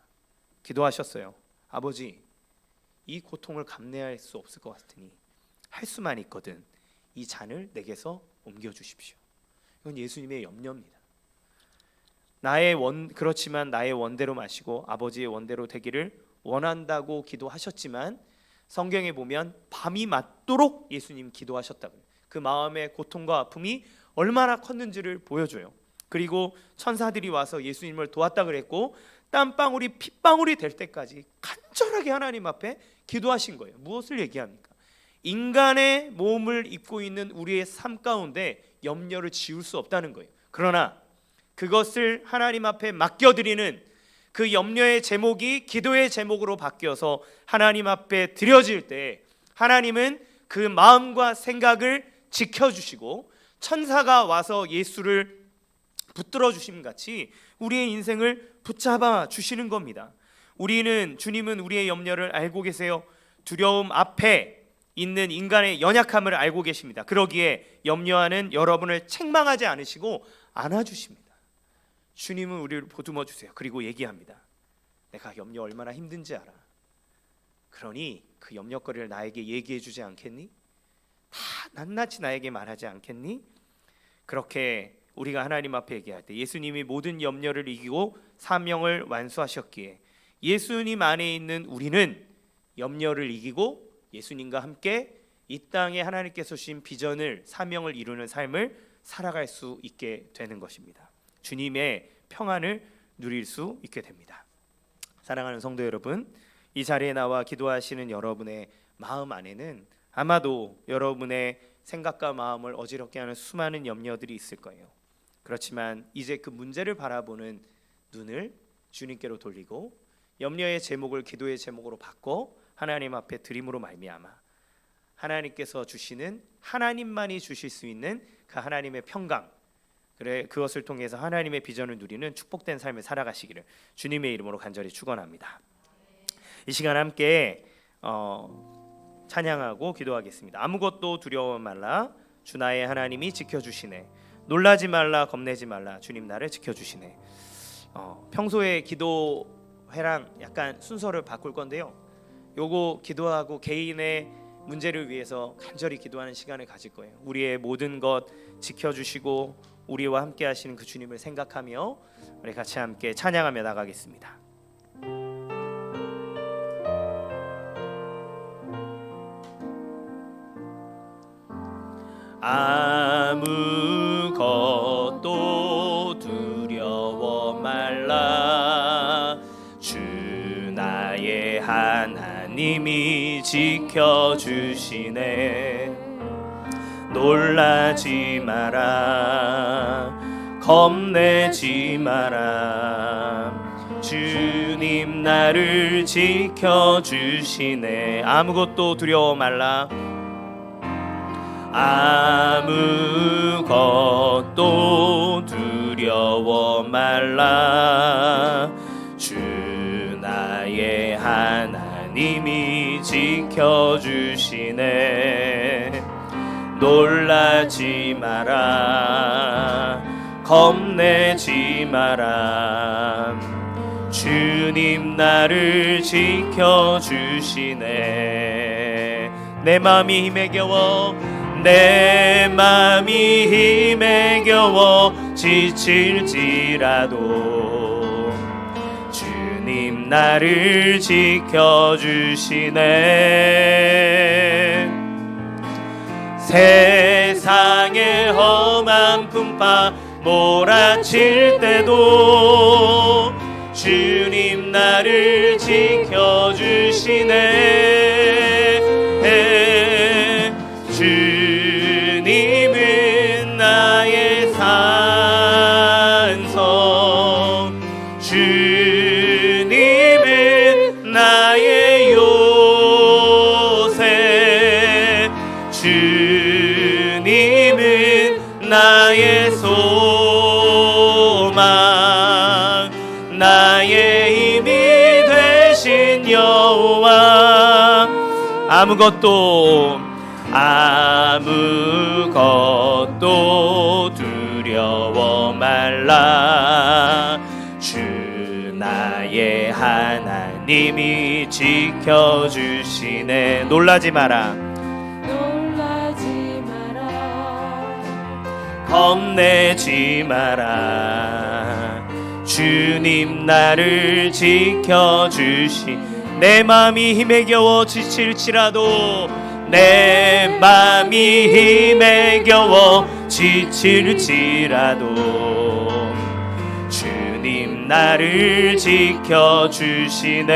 기도하셨어요. 아버지, 이 고통을 감내할 수 없을 것 같으니 할 수만 있거든 이 잔을 내게서 옮겨주십시오. 이건 예수님의 염려입니다. 그렇지만 나의 원대로 마시고 아버지의 원대로 되기를 원한다고 기도하셨지만, 성경에 보면 밤이 맞도록 예수님 기도하셨다고요. 그 마음의 고통과 아픔이 얼마나 컸는지를 보여줘요. 그리고 천사들이 와서 예수님을 도왔다 그랬고, 땀방울이 핏방울이 될 때까지 간절하게 하나님 앞에 기도하신 거예요. 무엇을 얘기합니까? 인간의 몸을 입고 있는 우리의 삶 가운데 염려를 지울 수 없다는 거예요. 그러나 그것을 하나님 앞에 맡겨드리는 그 염려의 제목이 기도의 제목으로 바뀌어서 하나님 앞에 드려질 때, 하나님은 그 마음과 생각을 지켜주시고 천사가 와서 예수를 붙들어 주심 같이 우리의 인생을 붙잡아 주시는 겁니다. 주님은 우리의 염려를 알고 계세요. 두려움 앞에 있는 인간의 연약함을 알고 계십니다. 그러기에 염려하는 여러분을 책망하지 않으시고 안아주십니다. 주님은 우리를 보듬어 주세요. 그리고 얘기합니다. 내가 염려 얼마나 힘든지 알아. 그러니 그 염려거리를 나에게 얘기해 주지 않겠니? 다 낱낱이 나에게 말하지 않겠니? 그렇게 우리가 하나님 앞에 얘기할 때 예수님이 모든 염려를 이기고 사명을 완수하셨기에, 예수님 안에 있는 우리는 염려를 이기고 예수님과 함께 이 땅에 하나님께서 주신 비전을, 사명을 이루는 삶을 살아갈 수 있게 되는 것입니다. 주님의 평안을 누릴 수 있게 됩니다. 사랑하는 성도 여러분, 이 자리에 나와 기도하시는 여러분의 마음 안에는 아마도 여러분의 생각과 마음을 어지럽게 하는 수많은 염려들이 있을 거예요. 그렇지만 이제 그 문제를 바라보는 눈을 주님께로 돌리고 염려의 제목을 기도의 제목으로 바꿔 하나님 앞에 드림으로 말미암아 하나님께서 주시는, 하나님만이 주실 수 있는 그 하나님의 평강, 그것을 통해서 하나님의 비전을 누리는 축복된 삶을 살아가시기를 주님의 이름으로 간절히 축원합니다. 이 시간 함께 찬양하고 기도하겠습니다. 아무것도 두려워 말라 주 나의 하나님이 지켜주시네. 놀라지 말라 겁내지 말라 주님 나를 지켜주시네. 평소에 기도회랑 약간 순서를 바꿀 건데요. 요거 기도하고 개인의 문제를 위해서 간절히 기도하는 시간을 가질 거예요. 우리의 모든 것 지켜주시고 우리와 함께 하시는 그 주님을 생각하며 우리 같이 함께 찬양하며 나가겠습니다. 아무것도 두려워 말라 주 나의 하나님이 지켜주시네. 놀라지 마라 겁내지 마라 주님 나를 지켜주시네. 아무것도 두려워 말라 아무것도 두려워 말라 주 나의 하나님이 지켜주시네. 놀라지 마라 겁내지 마라 주님 나를 지켜주시네. 내 맘이 힘에 겨워 내 맘이 힘에 겨워 지칠지라도 주님 나를 지켜주시네. 세상의 험한 풍파 몰아칠 때도 주님 나를 지켜주시네. 주님은 나의 산성 주님은 나의 요새 주님은 나의 소망 나의 힘이 되신 여호와. 아무것도 두려워 말라 주 나의 하나님이 지켜주시네. 놀라지 마라 겁내지 마라 주님 나를 지켜주시. 내 맘이 힘에 겨워 지칠지라도 내 맘이 힘에 겨워 지칠지라도 주님 나를 지켜주시네.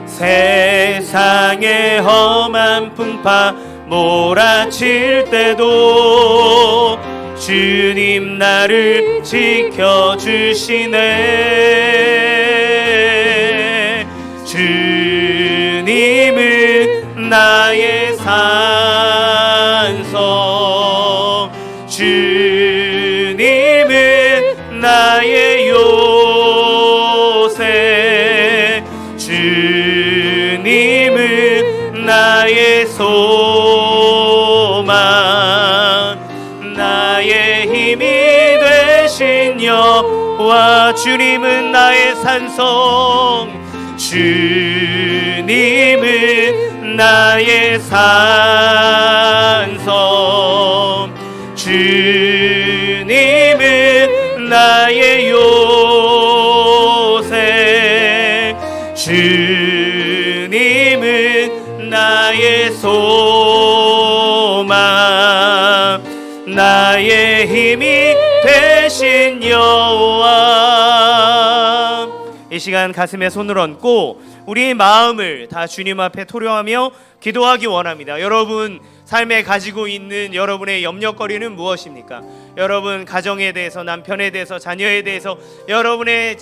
세상의 험한 풍파 몰아칠 때도 주님 나를 지켜주시네. 주님은 나의 산성 주님은 나의 요새 주님은 나의 소망 나의 힘이 되신 여호와. 주님은 나의 산성 주님은 나의 산성 주님은 나의 요새 주님은 나의 소망 나의 힘이 되신 여호와. 이 시간 가슴에 손을 얹고 우리의 마음을 다 주님 앞에 토로하며 기도하기 원합니다. 여러분 삶에 가지고 있는 여러분의 염려거리는 무엇입니까? 여러분 가정에 대해서, 남편에 대해서, 자녀에 대해서, 여러분의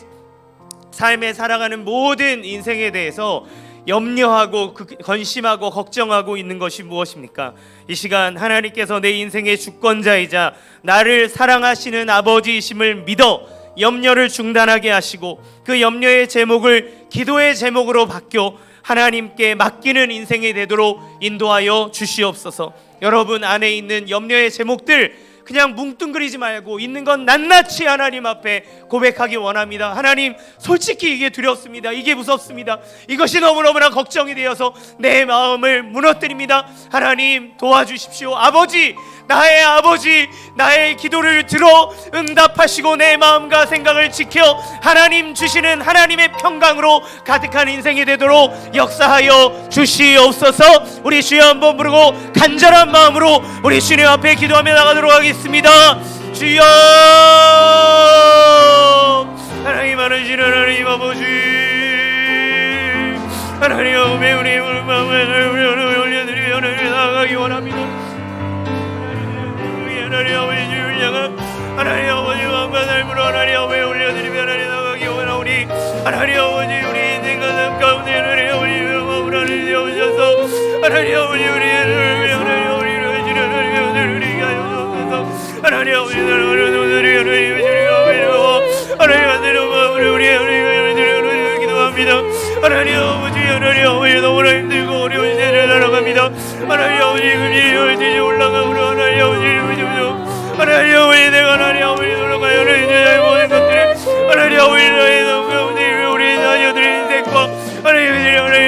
삶에 살아가는 모든 인생에 대해서 염려하고 건심하고 걱정하고 있는 것이 무엇입니까? 이 시간 하나님께서 내 인생의 주권자이자 나를 사랑하시는 아버지이심을 믿어 염려를 중단하게 하시고 그 염려의 제목을 기도의 제목으로 바뀌어 하나님께 맡기는 인생이 되도록 인도하여 주시옵소서. 여러분 안에 있는 염려의 제목들 그냥 뭉뚱그리지 말고 있는 건 낱낱이 하나님 앞에 고백하기 원합니다. 하나님, 솔직히 이게 두렵습니다. 이게 무섭습니다. 이것이 너무너무나 걱정이 되어서 내 마음을 무너뜨립니다. 하나님 도와주십시오. 아버지, 나의 아버지, 나의 기도를 들어 응답하시고 내 마음과 생각을 지켜 하나님 주시는 하나님의 평강으로 가득한 인생이 되도록 역사하여 주시옵소서. 우리 주여 한번 부르고 간절한 마음으로 우리 주님 앞에 기도하며 나가도록 하겠습니다. 주여, 하나님 하시는 하나님 아버지, 하나님 아버지, 우리 마음을 올려드리며 나아가기 원합니다. 하나님 아버지 주를 향한 하나님 아버지 마음과 삶으로 하나님 아버지 올려드리며 하나님 나가기 원하오니 하나님 아버지 우리 인생과 삶 가운데 하나님 아버지 마음을 하나님 되어주셔서 하나님 아버지 우리를 위해 하나님 아버지를 주는 하나님 우리에게 하여주옵소서. 하나님 아버지 하나님 오늘이 하나님 주님 하나님 안되는 마음을 우리 하나님 기도합니다. 하나님 아버지 너무나 힘들고 어려운 시대를 살아갑니다. 하나님 아버지 금이 올라가므로 하나님 아버지 하나님 아버지 내가 하나님 아버지 올라가요 하나님 내 모든 것들을 하나님 아버지 나의 가운데 우리 자녀들의 인생과 하나님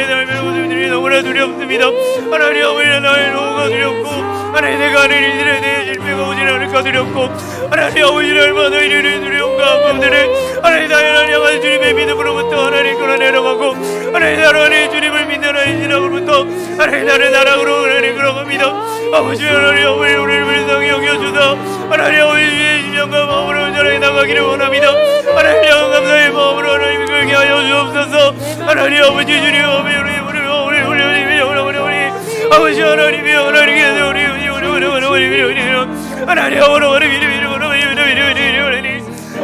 삶의 모습들이 너무나 두렵습니다. 하나님 아버지 나의 노후가 두렵고 하나님 내가 하는 일들에 대해 실패가 오지 않을까 두렵고 하나님 아버지 얼마나 이르는 두려움과 아픔들을 하나님 나의 향한 주님의 믿음으로부터 하나님 끌어내려가고 하나님 나를 주님을 믿는 하나님 신앙으로부터 하나님 나를 나락으로 하나님 끌어갑니다. 아버지 하나님 아버지 우리를 불쌍히 여겨주사 하나님 아버지 주의 심령과 마음으로 온전하게 나가기를 원합니다. 하나님 감사의 마음으로 하나님 끌게 하여 주옵소서. 하나님 아버지 주님 아버지 우리 아버지 하나님이 하나님께서 우리 하나님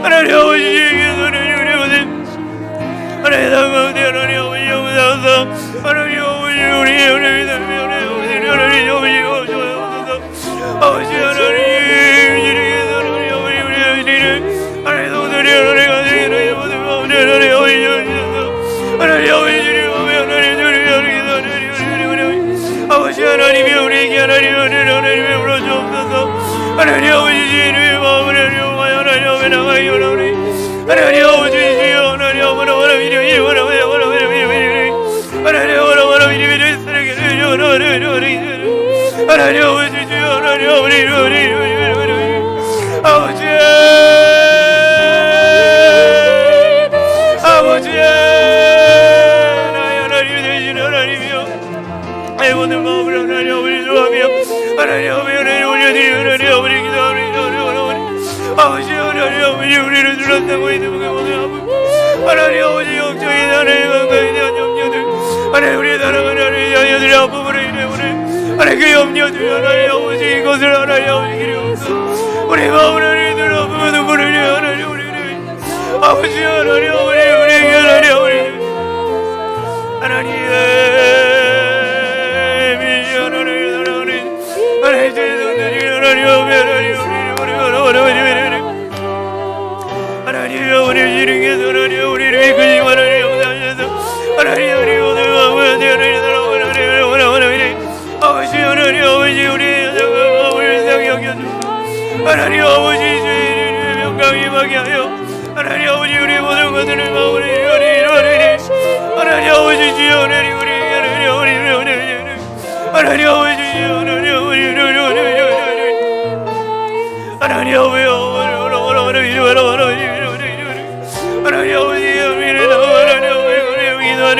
하나님 아버지 주님께서 하나님 가운데 하나님 아버지 영원하사 하나님 아버지 우리 하나님 아버지 하나님 주님께서 하나님 아버지 우리 하나님 동들이 하나님 가정이 모든 가운데 하나님 아버지 하나님 아버지 주님 아버지 하나님이 우리에게 하나님의 물어주옵소서. 하나님 아버지 주님의 마음을 하나님하여 하나님 앞에 나가기 원하오니 하나님 아버지 주여 하나님 아버지 하나님 아버지 주여 하나님 아버지 아버지 나의 하나님이 되신 하나님이여 내 모든 마음을 하나님 아버지 좋아하며 하나님 아버지 올려드리며 하나님 아버지 기도하며 아버지 하나님 아버지 우리를 둘러싸고 있는 그 모든 아픔 하나님 아버지 영적인 하나님 건강에 대한 염려들 하나님 우리의 사랑하는 하나님 자녀들의 아픔으로 인해 오늘 하나님 그 염려들 하나님 아버지 이것을 하나님 아버지 기리옵소서. 우리 마음을 하나님 들어보며 눈물을 흘려 하나님 우리를 아버지 하나님 아버지 우리에게 하나님 아버지 하나님 하나님 우리 주님께서 하나님 우리를 이끄시고 하나님 용서하셔서 하나님 우리 오늘 마음을 하나님 아버지 하나님 아버지 우리의 마음을 상히 여겨주시고 하나님 아버지 주의 평강이 임하게 하여 하나님 아버지 우리의 모든 것들을 마음을 하나님 아버지 주여 하나님 우리 하나님 아버지 주여 하나님 아버지 하나님 아버지 우리를 하나님 기도하는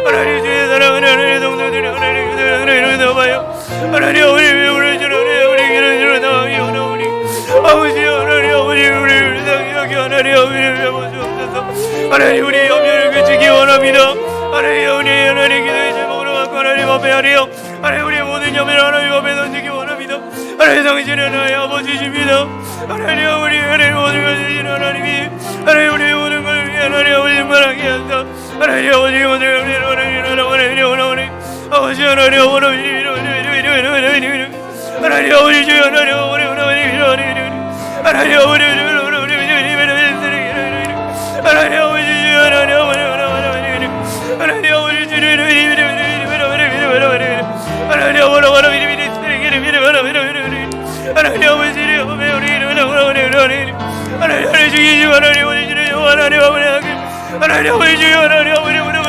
하나님 주의 사랑하는 하나님 동료들이 하나님 기도하여 하나님 아버지 우리를 주는 우리 길을 주는 나와기 원하오니 아버지 하나님 아버지 우리를 상하게 하나님 아버지를 잡아주옵소서. 하나님 우리 염려를 그치기 원합니다. 하나님 우리 하나님 기도의 제목으로 갖고 하나님 앞에 하리요 하나님 우리 모든 염려를 하나님 앞에 던지기 원합니다. 하나님 당신은 나의 아버지십니다. 하나님 우리 하나님 모든 것을 주신 하나님이 하나님 우리 모든 걸 위해 하나님 아버지 말하게 한다. 하나님 아버지 모든 것을 하나님 아버지 하나님 하나님 아버지 주여 하나님 아버지 하나님 아버지 하나님 아버지 주여 하나님 아버지 주여 하나님 아버지를 오매 우리를 하나님 주기주 하나님 아버지를 하나님 아버지 하나님 아버지 주여 하나님 아버지 하나님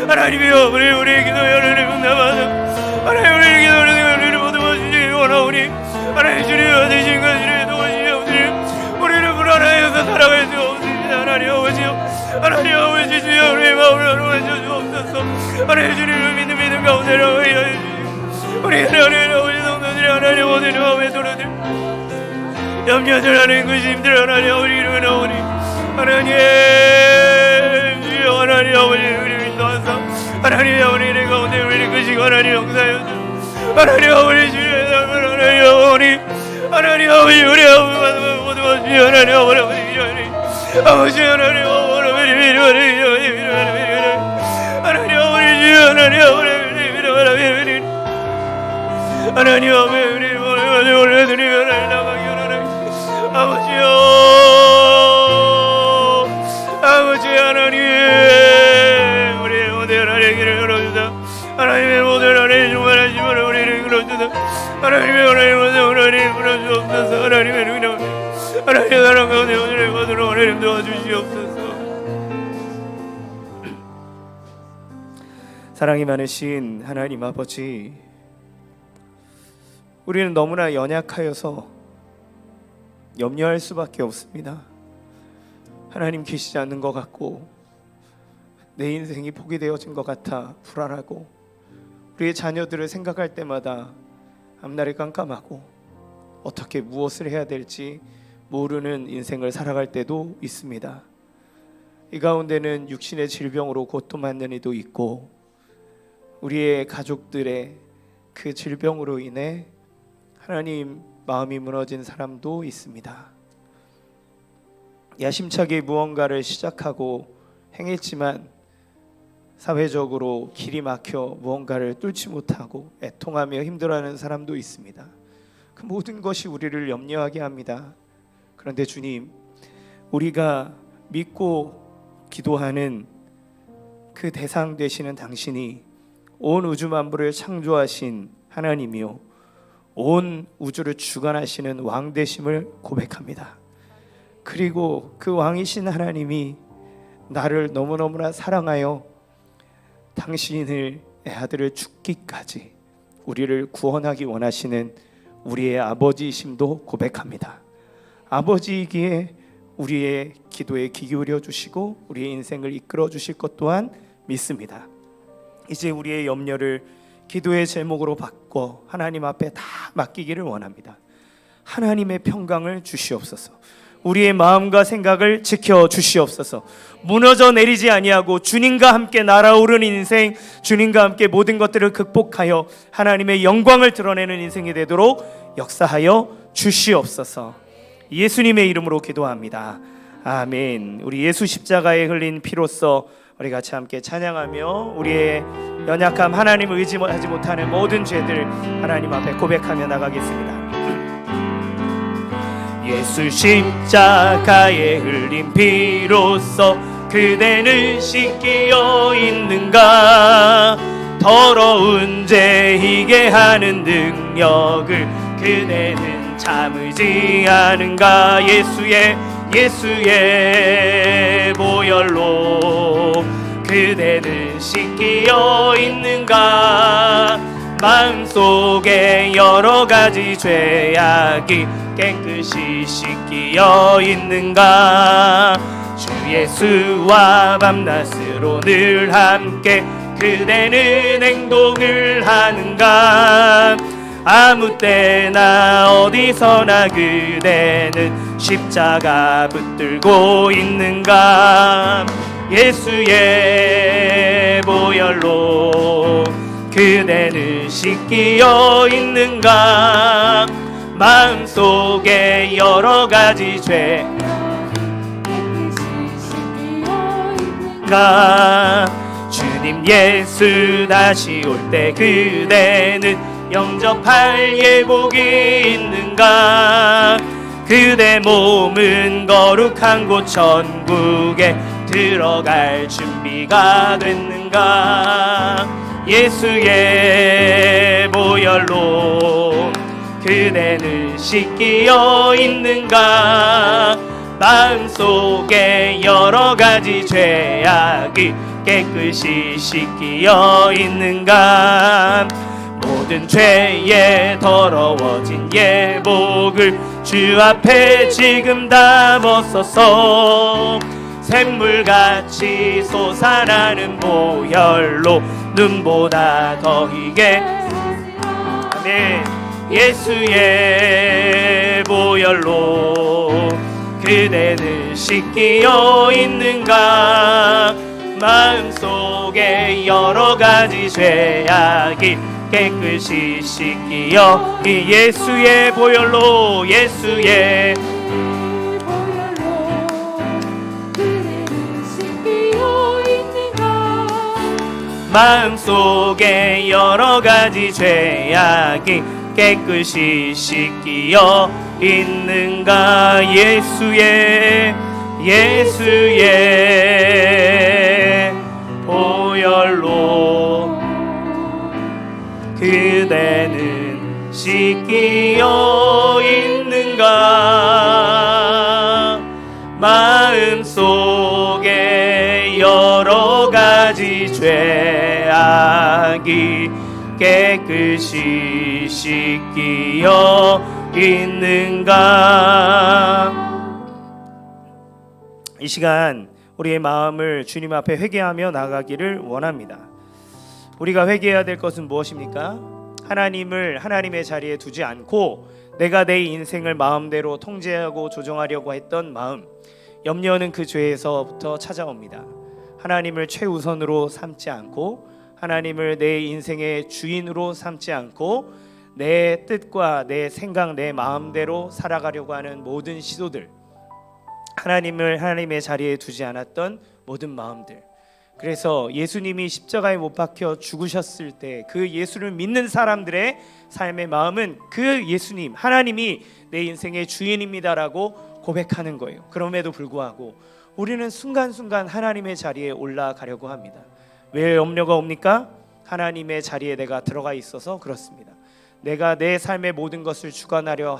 하나님이여 우리의 기도를 응답하사 하나님 우리의 기도를 모두 보시기 원하오니 하나님 주님 되신 것을 도와주시옵소서. 우리를 불안하여서 살아갈 수 없습니다. 하나님 아버지여 하나님 아버지 주여 우리의 마음을 허락해 주옵소서. 하나님 주님을 믿는 가운데로 우리 하나님 아버지 성도들이 하나님 모든 마음의 소리들 염려들 하는 근심들 하나님 아버지 이름을 나오니 하나님 주여 하나님 아버지 우리 인도하사 하나님 아버지 내 가운데 우리를 끄시고 하나님 용서하여 하나님 아버지 주여 하나님 아버지 하나님 아버지 우리 아버지 모두 주여 하나님 아버지 아버지 하나님 아버지 하나님 아버지 주여 하나님 아버지 하나님 아버지 올려드리며 나가기 원하나니 아버지여 아버지 하나님 우리의 모든 하나님의 길을 열어주사 하나님의 모든 하나님의 충만하심을 우리를 끌어주사 하나님의 하나님 끌어주옵소서. 하나님의 능력 하나님의 사랑 가운데 오늘의 것으로 하나님 도와주시옵소서. 사랑이 많으신 하나님 아버지, 우리는 너무나 연약하여서 염려할 수밖에 없습니다. 하나님 계시지 않는 것 같고 내 인생이 포기되어진 것 같아 불안하고 우리의 자녀들을 생각할 때마다 앞날이 깜깜하고 어떻게 무엇을 해야 될지 모르는 인생을 살아갈 때도 있습니다. 이 가운데는 육신의 질병으로 고통받는 이도 있고 우리의 가족들의 그 질병으로 인해 하나님 마음이 무너진 사람도 있습니다. 야심차게 무언가를 시작하고 행했지만 사회적으로 길이 막혀 무언가를 뚫지 못하고 애통하며 힘들어하는 사람도 있습니다. 그 모든 것이 우리를 염려하게 합니다. 그런데 주님, 우리가 믿고 기도하는 그 대상 되시는 당신이 온 우주 만물을 창조하신 하나님이요 온 우주를 주관하시는 왕 되심을 고백합니다. 그리고 그 왕이신 하나님이 나를 너무너무나 사랑하여 당신의 아들을 죽기까지 우리를 구원하기 원하시는 우리의 아버지이심도 고백합니다. 아버지이기에 우리의 기도에 귀 기울여 주시고 우리의 인생을 이끌어 주실 것 또한 믿습니다. 이제 우리의 염려를 기도의 제목으로 바꿔 하나님 앞에 다 맡기기를 원합니다. 하나님의 평강을 주시옵소서. 우리의 마음과 생각을 지켜 주시옵소서. 무너져 내리지 아니하고 주님과 함께 날아오르는 인생, 주님과 함께 모든 것들을 극복하여 하나님의 영광을 드러내는 인생이 되도록 역사하여 주시옵소서. 예수님의 이름으로 기도합니다. 아멘. 우리 예수 십자가에 흘린 피로써 우리 같이 함께 찬양하며 우리의 연약함, 하나님을 의지하지 못하는 모든 죄들 하나님 앞에 고백하며 나가겠습니다. 예수 십자가에 흘린 피로써 그대는 씻기어 있는가? 더러운 죄 희게 하는 능력을 그대는 참으지 않은가? 예수의 보혈로 그대는 씻기어 있는가? 마음속에 여러 가지 죄악이 깨끗이 씻기어 있는가? 주 예수와 밤낮으로 늘 함께 그대는 행동을 하는가? 아무 때나 어디서나 그대는 십자가 붙들고 있는가? 예수의 보혈로 그대는 씻기어 있는가? 마음속에 여러 가지 죄가 주님 예수 다시 올 때 그대는 영접할 예복이 있는가? 그대 몸은 거룩한 곳 천국에 들어갈 준비가 됐는가? 예수의 보혈로 그대는 씻기어 있는가? 마음속에 여러 가지 죄악이 깨끗이 씻기어 있는가? 모든 죄에 더러워진 예복을 주 앞에 지금 다 벗어서 샘물같이 솟아나는 보혈로 눈보다 더 희게 아멘. 예수의 보혈로 그대는 씻기어 있는가? 마음속에 여러 가지 죄악이 깨끗이 씻기어 예수의 보혈로 예수의 마음속에 여러 가지 죄악이 깨끗이 씻기어 있는가? 예수의 보혈로 그대는 씻기어 있는가? 마음속에 여러 가지 죄악이 깨끗이 씻기어 있는가? 이 시간 우리의 마음을 주님 앞에 회개하며 나가기를 원합니다. 우리가 회개해야 될 것은 무엇입니까? 하나님을 하나님의 자리에 두지 않고 내가 내 인생을 마음대로 통제하고 조정하려고 했던 마음, 염려는 그 죄에서부터 찾아옵니다. 하나님을 최우선으로 삼지 않고 하나님을 내 인생의 주인으로 삼지 않고 내 뜻과 내 생각, 내 마음대로 살아가려고 하는 모든 시도들, 하나님을 하나님의 자리에 두지 않았던 모든 마음들. 그래서 예수님이 십자가에 못 박혀 죽으셨을 때 그 예수를 믿는 사람들의 삶의 마음은 그 예수님, 하나님이 내 인생의 주인입니다라고 고백하는 거예요. 그럼에도 불구하고 우리는 순간순간 하나님의 자리에 올라가려고 합니다. 왜 염려가 옵니까? 하나님의 자리에 내가 들어가 있어서 그렇습니다. 내가 내 삶의 모든 것을 주관하려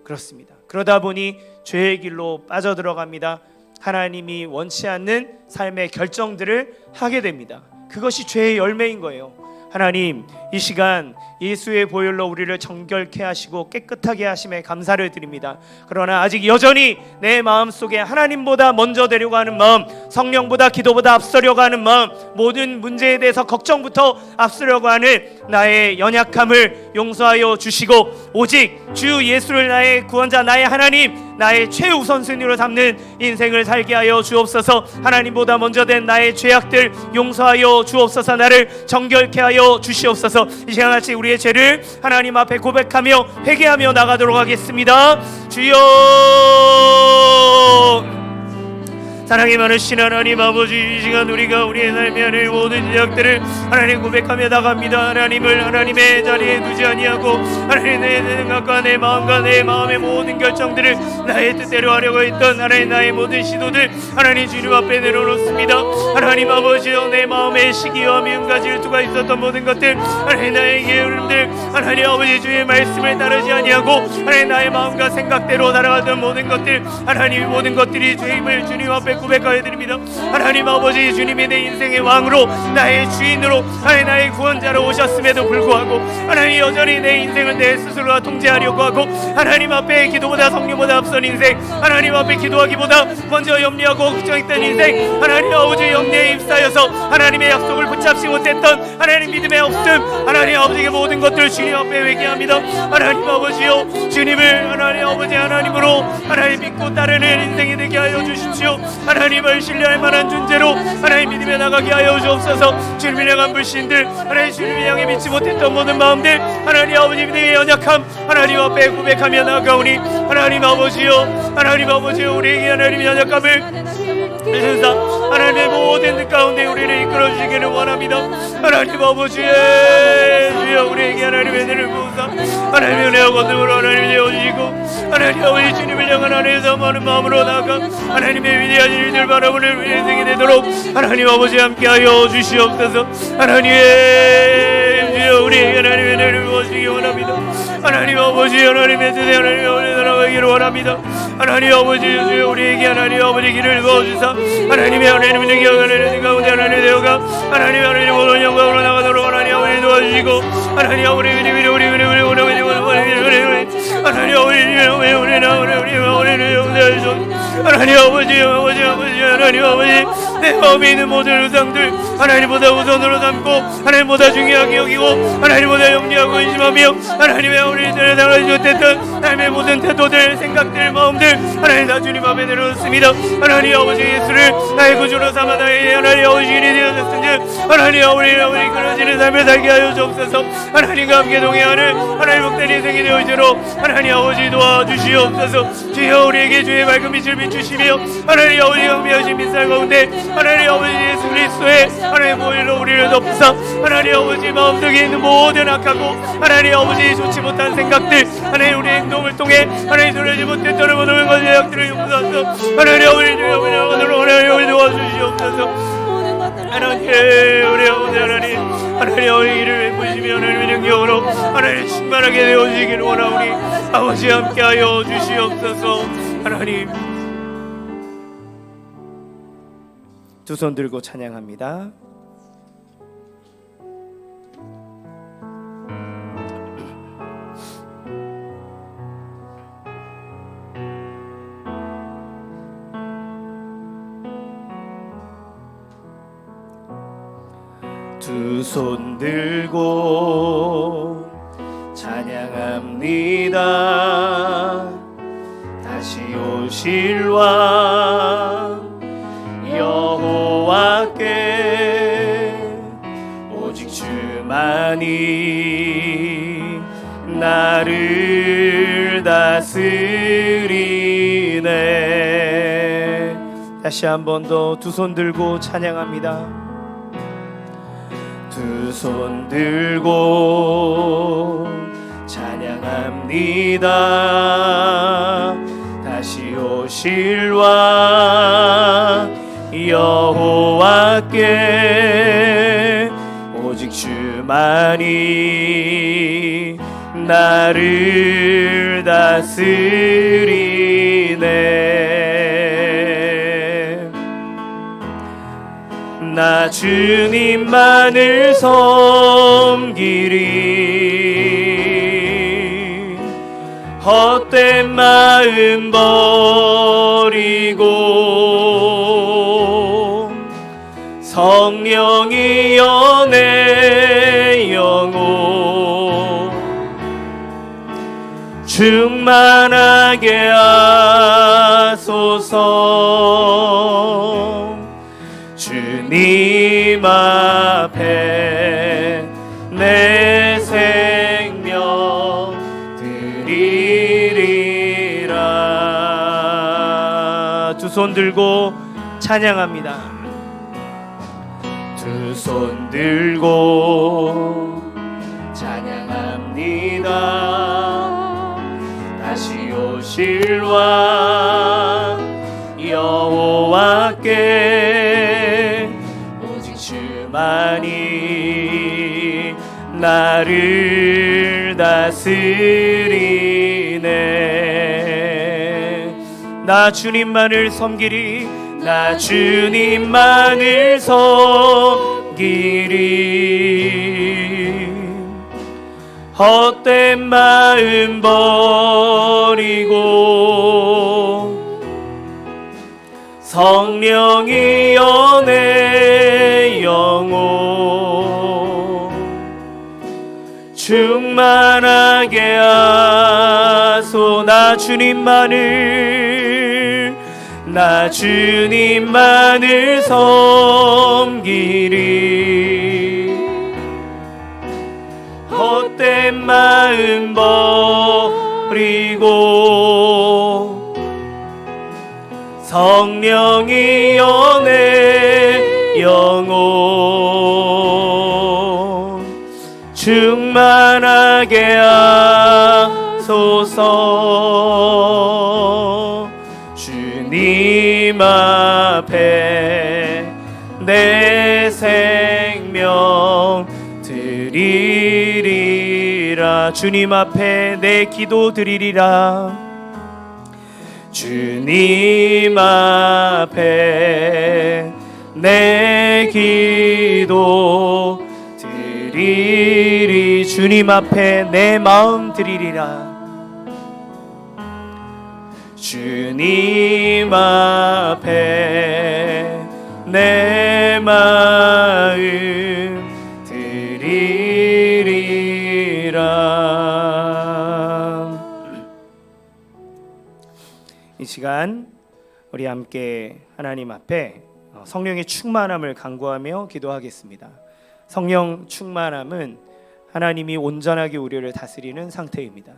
그렇습니다. 그러다 보니 죄의 길로 빠져들어갑니다. 하나님이 원치 않는 삶의 결정들을 하게 됩니다. 그것이 죄의 열매인 거예요. 하나님, 이 시간 예수의 보혈로 우리를 정결케 하시고 깨끗하게 하심에 감사를 드립니다. 그러나 아직 여전히 내 마음속에 하나님보다 먼저 되려고 하는 마음, 성령보다 기도보다 앞서려고 하는 마음, 모든 문제에 대해서 걱정부터 앞서려고 하는 나의 연약함을 용서하여 주시고 오직 주 예수를 나의 구원자, 나의 하나님, 나의 최우선순위로 삼는 인생을 살게 하여 주옵소서. 하나님보다 먼저 된 나의 죄악들 용서하여 주옵소서. 나를 정결케 하여 주시옵소서. 이 시간같이 우리의 죄를 하나님 앞에 고백하며 회개하며 나가도록 하겠습니다. 주여, 사랑이 많으신 하나님 아버지, 이 시간 우리가 우리의 삶의 하나님 모든 죄악들을 하나님 고백하며 나갑니다. 하나님을 하나님의 자리에 두지 아니하고 하나님 내 생각과 내 마음과 내 마음의 모든 결정들을 나의 뜻대로 하려고 했던 하나님 나의 모든 시도들 하나님 주님 앞에 내려놓습니다. 하나님 아버지여, 내 마음에 시기와 미움과 질투가 있었던 모든 것들, 하나님 나의 게으름들, 하나님 아버지 주의 말씀을 따르지 아니하고 하나님 나의 마음과 생각대로 살아가던 모든 것들, 하나님 모든 것들이 죄임을 주님 앞에 고백하여 드립니다. 하나님 아버지, 주님이 내 인생의 왕으로 나의 주인으로 하나님 나의 구원자로 오셨음에도 불구하고 하나님 여전히 내 인생을 내 스스로가 통제하려고 하고 하나님 앞에 기도보다 성령보다 앞선 인생, 하나님 앞에 기도하기보다 먼저 염려하고 걱정했던 인생, 하나님 아버지 염려에 휩싸여서 하나님의 약속을 붙잡지 못했던 하나님 믿음의 없음, 하나님 아버지의 모든 것들을 주님 앞에 회개합니다. 하나님 아버지요, 주님을 하나님 아버지 하나님으로 하나님 믿고 따르는 인생이 되게 하여 주십시오. 하나님을 신뢰할 만한 존재로 하나님 믿음에 나가게 하여 주옵소서. 주님을 향한 불신들, 하나님 주님을 향해 믿지 못했던 모든 마음들, 하나님 아버지 믿음의 연약함 하나님 앞에 고백하며 나가오니 하나님 아버지요, 하나님 아버지요, 우리에게 하나님의 연약함을 주셔서 하나님의 모든 뜻 가운데 우리를 이끌어 주시기를 원합니다. 하나님 아버지의 주여, 우리에게 하나님의 은혜를 부으사 하나님의 은혜와 권능으로 하나님을 내어주시고 하나님 아버지 주님을 향한 하나님의 많은 마음으로 나아가 하나님의 위대한 일들 바라보는 우리의 생이 되도록 하나님 아버지 함께하여 주시옵소서. 하나님의 주여 우리에게 하나님의 은혜를 부어주시기 원합니다. 하나님 아버지 하나님의 뜻에 하나님 아버지 살아가기를 원합니다. 하나님 아버지 주여 우리에게 하나님 아버지 길을 부어주사 하나님의 하나님의 능력 하나님 가운데 하나님 되어가 하나님 모든 영광으로 나가도록 하나님 아버지 도와주시고 하나님 아버지 우리 하나님 아버지 우리 하나님 아버지 내 마음에 있는 모든 우상들 하나님보다 우선으로 삼고 하나님보다 중요하게 여기고 하나님보다 영리하고 의심하며 하나님의 우리들을 당하지 못했던 하나님의 모든 태도들 생각들 마음들 하나님 다 주님 앞에 내려놓습니다. 하나님 아버지 예수를 나의 구주로 삼아 나의 하나님 아버지 일이 되었은즉 하나님 아버지 그러지는 삶을 살게 하여 주옵소서. 하나님과 함께 동행하는 하나님 복된 인생이 되어지도록 하나님 아버지 도와주시옵소서. 주여 우리에게 주의 밝은 빛을 비추시며 하나님 아버지 경배하신 빛살 가운데 하나님 아버지 예수 그리스도의 하나님 보혈로 우리를 덮으사 하나님 아버지 마음속에 있는 모든 악하고 하나님 아버지 좋지 못한 생각들 하나님 우리 행동을 통해 하나님 도려지 못했던 모든 것의 약들을 용서하소서. 하나님 아버지 하나님 아버지 도와주시옵소서. 하나님 우리 아버지 하나님 아버지 이를 베푸시며 하나님의 능력으로 하나님 충만하게 되어주시기를 원하오니 아버지 함께하여 주시옵소서. 하나님 두 손 들고 찬양합니다. 두 손 들고 찬양합니다. 다시 오실 왕 여호와께 오직 주만이 나를 다스리네. 다시 한 번 더 두 손 들고 찬양합니다. 두 손 들고 찬양합니다. 다시 오실 왕 여호와께 오직 주만이 나를 다스리네. 나 주님만을 섬기리. 헛된 마음 버리고 성령이여 내 영혼 충만하게 하소서. 주님 앞에 내 생명 드리리라. 두 손 들고 찬양합니다. 두 손 들고 찬양합니다. 다시 오실 왕 여호와께 오직 주만이 나를 다스리네. 나 주님만을 섬기리. 나 주님만을 섬기리. 헛된 마음 버리고 성령이여 내 영혼 충만하게 하소. 나 주님만을 섬기리. 헛된 마음 버리고 성령이여 내 영혼 충만하게 하소서. 주소서. 주님 앞에 내 생명 드리리라. 주님 앞에 내 기도 드리리라. 주님 앞에 내 기도 드리리. 주님 앞에 내 마음 드리리라. 주님 앞에 내 마음 드리리라. 이 시간 우리 함께 하나님 앞에 성령의 충만함을 간구하며 기도하겠습니다. 성령 충만함은 하나님이 온전하게 우리를 다스리는 상태입니다.